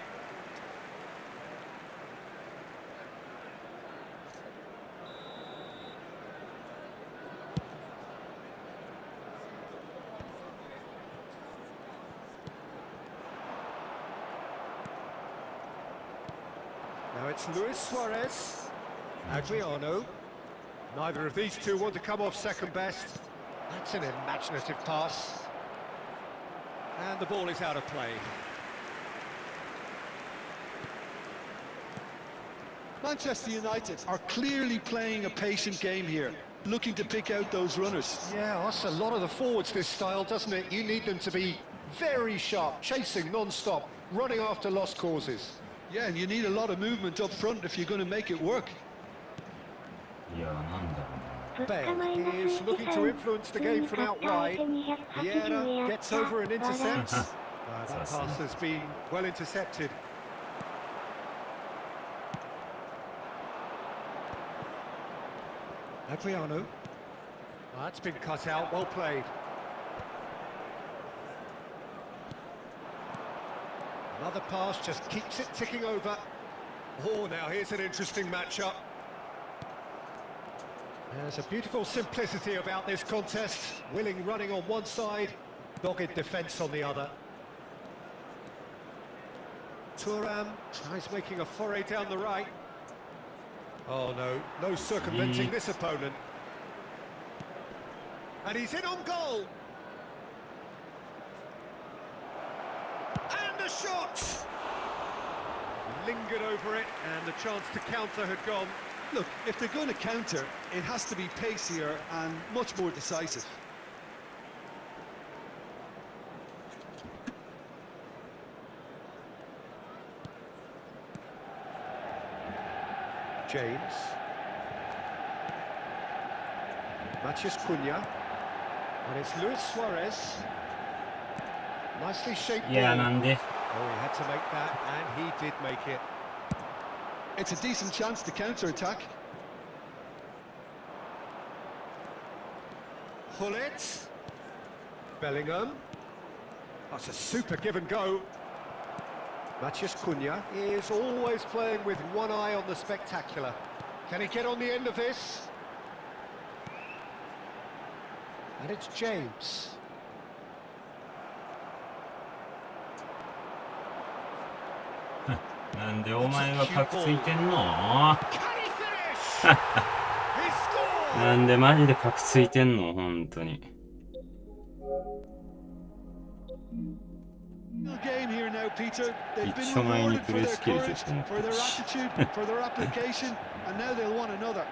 Now it's Luis Suarez. Adriano. Neither of these two want to come off second best. That's an imaginative pass. And the ball is out of play. Manchester United are clearly playing a patient game here, looking to pick out those runners. Yeah, that's a lot of the forwards, this style, doesn't it? You need them to be very sharp, chasing non-stop, running after lost causes. Yeah, and you need a lot of movement up front if you're going to make it work. いやー、なんだろうな。 Bale is looking to influence the game from out wide. Vieira gets over and intercepts. That pass has been well intercepted. Adriano. That's been cut out, well played. Another pass just keeps it ticking over. Oh, now here's an interesting matchup. There's a beautiful simplicity about this contest. Willing running on one side, dogged defence on the other. Thuram tries making a foray down the right. Oh no, no circumventing this opponent. And he's in on goal. And a shot! Lingered over it, and the chance to counter had gone. Look, if they're going to counter, it has to be pacier and much more decisive. James. Matheus Cunha. And it's Luis Suarez. Nicely shaped いや ball. なんで Oh, he had to make that, and he did make it. It's a decent chance to counter-attack. Hullet. Bellingham. That's a super give and go. Matías Cunha is always playing with one eye on the spectacular. Can he get on the end of this? And it's James. なんでお前はカクついてんの Can he finish? He scored! なんでマジでカクついてんの本当に Game here now, Peter. They've 一 been 丁前に rewarded プ for レー their スキルちょっ courage, と持って for る their し attitude, for their application, and now they'll want another.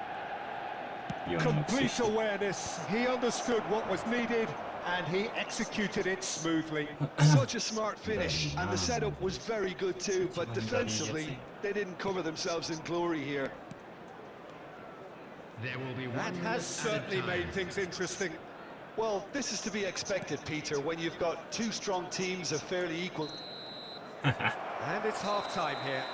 4のク Complete ス awareness. He understood what was needed, and he executed it smoothly. Such a smart finish, and the setup was very good too, but defensively, they didn't cover themselves in glory here. There will be That 1 has minute added certainly time. made things interesting. Well, this is to be expected, Peter, when you've got two strong teams of fairly equal. And it's half-time here.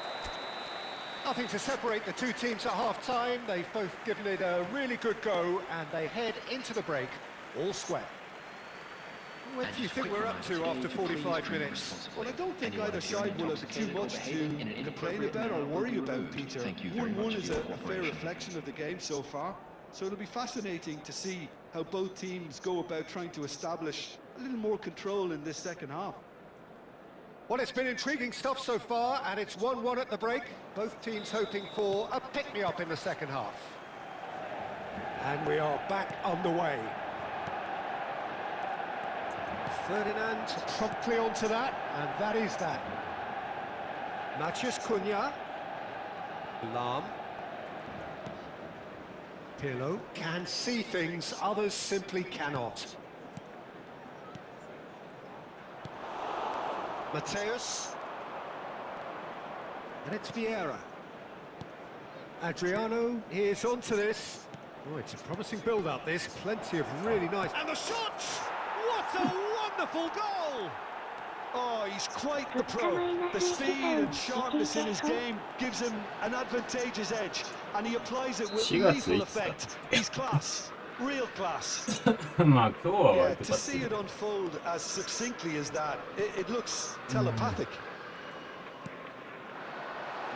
Nothing to separate the two teams at half-time. They've both given it a really good go, and they head into the break all square. What And do you just think quick we're up to reminder after to please 45 drink minutes? responsibly. Well, I don't think Anyone either feeling side will have too intoxicated or much behaving in an to complain inappropriate about or manner will worry be about, removed. Peter. Thank you very 1-1 much is for a your fair cooperation. reflection of the game so far, so it'll be fascinating to see how both teams go about trying to establish a little more control in this second half. Well, it's been intriguing stuff so far, and it's 1-1 at the break. Both teams hoping for a pick-me-up in the second half. And we are back underway. Ferdinand promptly onto that, and that is that. Matías Cunha. Lam. Pirlo can see things others simply cannot. Mateus. And it's Vieira. Adriano is onto this. Oh, it's a promising build-up, this. Plenty of really nice... And the shot! What a wonderful goal! Oh, he's quite the pro. The speed and sharpness in his game gives him an advantageous edge, and he applies it with lethal effect. He's class. Real class. まあ今日は Yeah, 割と to 勝って see る it unfold as succinctly as that, it looks telepathic.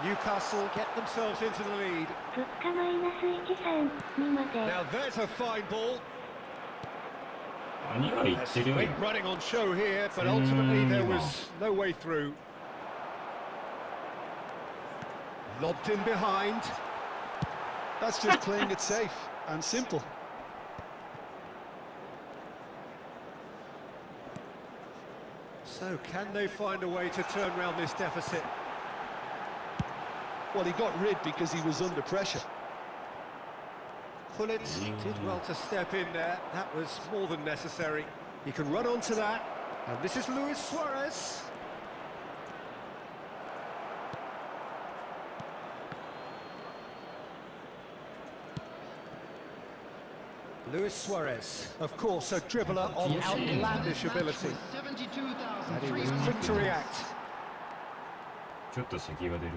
Newcastle get themselves into the lead. 物価マイナス13にまで。 Now there's a fine ball. 何が言っ There's てるよ great running on show here, but ultimately there was no way through. Lobbed in behind. That's just playing it safe and simple. So can they find a way to turn around this deficit? Well, he got rid because he was under pressure. Hullet did well to step in there. That was more than necessary. He can run onto that. And this is Luis Suarez. Luis Suarez, of course, a dribbler of outlandish ability. And he was quick to react. ちょっと咳が出る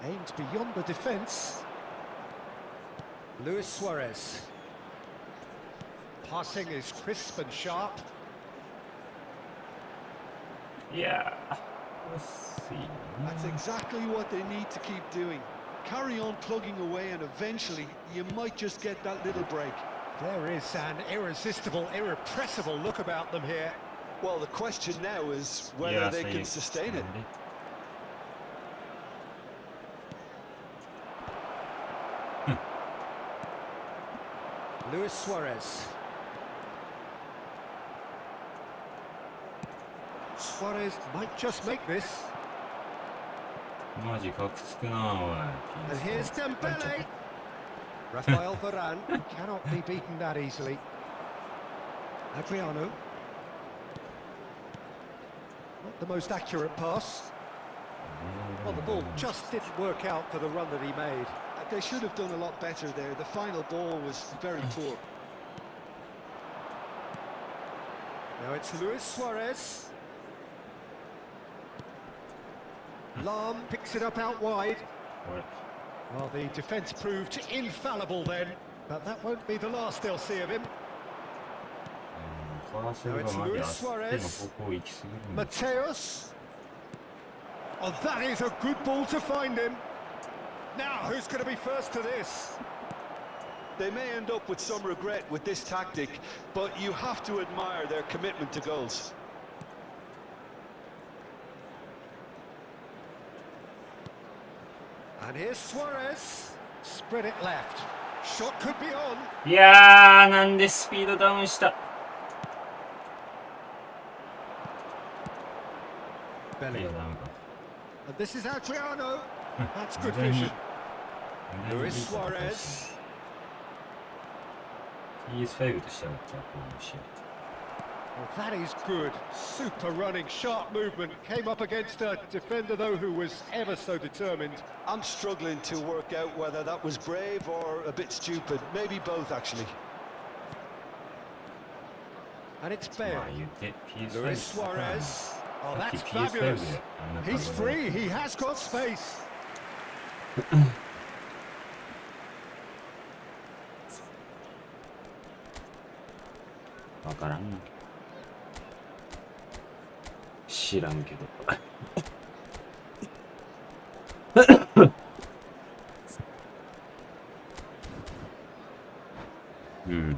ぐ Aims beyond the defence. Luis Suarez. Passing is crisp and sharp. らいいやー惜しい That's exactly what they need to keep doing. Carry on plugging away, and eventually you might just get that little break. There is an irresistible, irrepressible look about them here. Well, the question now is い whether や they 最 can 悪 sustain it. Luis Suarez. Suarez might just make this. マジカクつくなおい And here's Dembele. Rafael Varane cannot be beaten that easily. Adriano. Not the most accurate pass. Well, the ball just didn't work out for the run that he made. They should have done a lot better there. The final ball was very poor. Now it's Luis Suarez. Lam picks it up out wide. Well, the defence proved infallible then, but that won't be the last they'll see of him. Now it's Luis Suarez. Mateus. Oh, that is a good ball to find him. Now, who's going to be first to this? They may end up with some regret with this tactic, but you have to admire their commitment to goals. And here's Suarez. Spread it left. Shot could be on. いやー、なんでスピードダウンした。Belly. And this is Adriano. That's good vision. Luis Suarez. PS5 としてはこの試合。Well, that is good. Super running, sharp movement. Came up against a defender, though, who was ever so determined. I'm struggling to work out whether that was brave or a bit stupid. Maybe both, actually. And it's Bale. まあ言って PS5 Luis Suarez. Oh, さっき that's PS5 で fabulous. He's free. He has got space. わからんな。知らんけど。うん。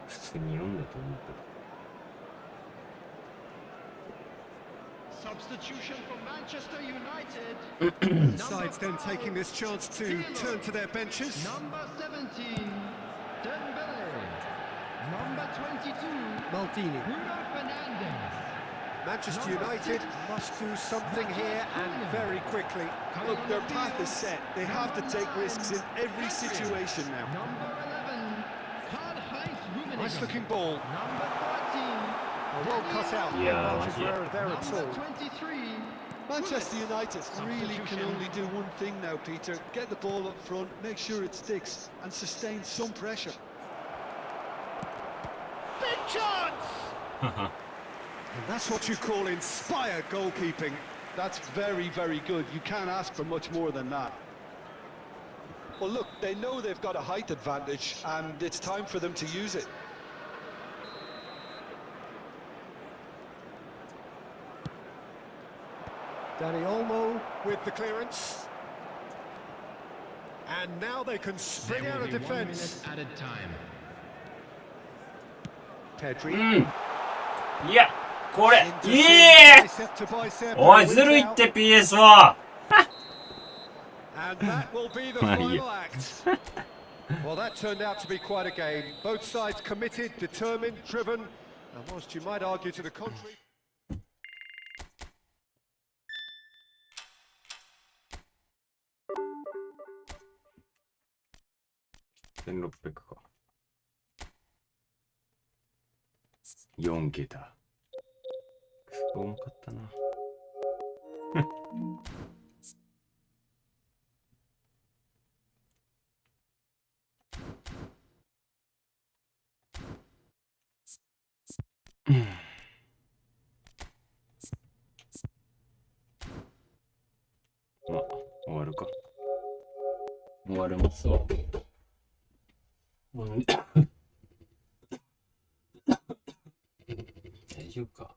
普通に読んだと思うけど。 Substitution for Manchester United. Sides then taking this chance to turn to their benches. Number 17, Dembele. Number 22, Maldini. Bruno Fernandes. Manchester United must do something here and very quickly. Look, their path is set. They have to take risks in every situation now. Number 11, Karl-Heinz Rummenigge. Nice looking ball. Number 13, Well cut out. Yeah, No margin for yeah. error there at all. number 23, Manchester United really can only do one thing now, Peter. Get the ball up front, make sure it sticks, and sustain some pressure. Big chance! And that's what you call inspired goalkeeping. That's very, very good. You can't ask for much more than that. Well, look, they know they've got a height advantage, and it's time for them to use it. Dani Olmo with the clearance. And now they can spring there out will of be 1 defence. minute added time. Pedri. いや、これ、 Into いえ bicep to bicep. おい、ずるいって PS は And that will be the final act. Well, that turned out to be quite a game. Both sides committed, determined, driven. And whilst you might argue to the contrary. 1600か。4桁。くそ重かったな。まあ、終わるか。終わりますわ。大丈夫か。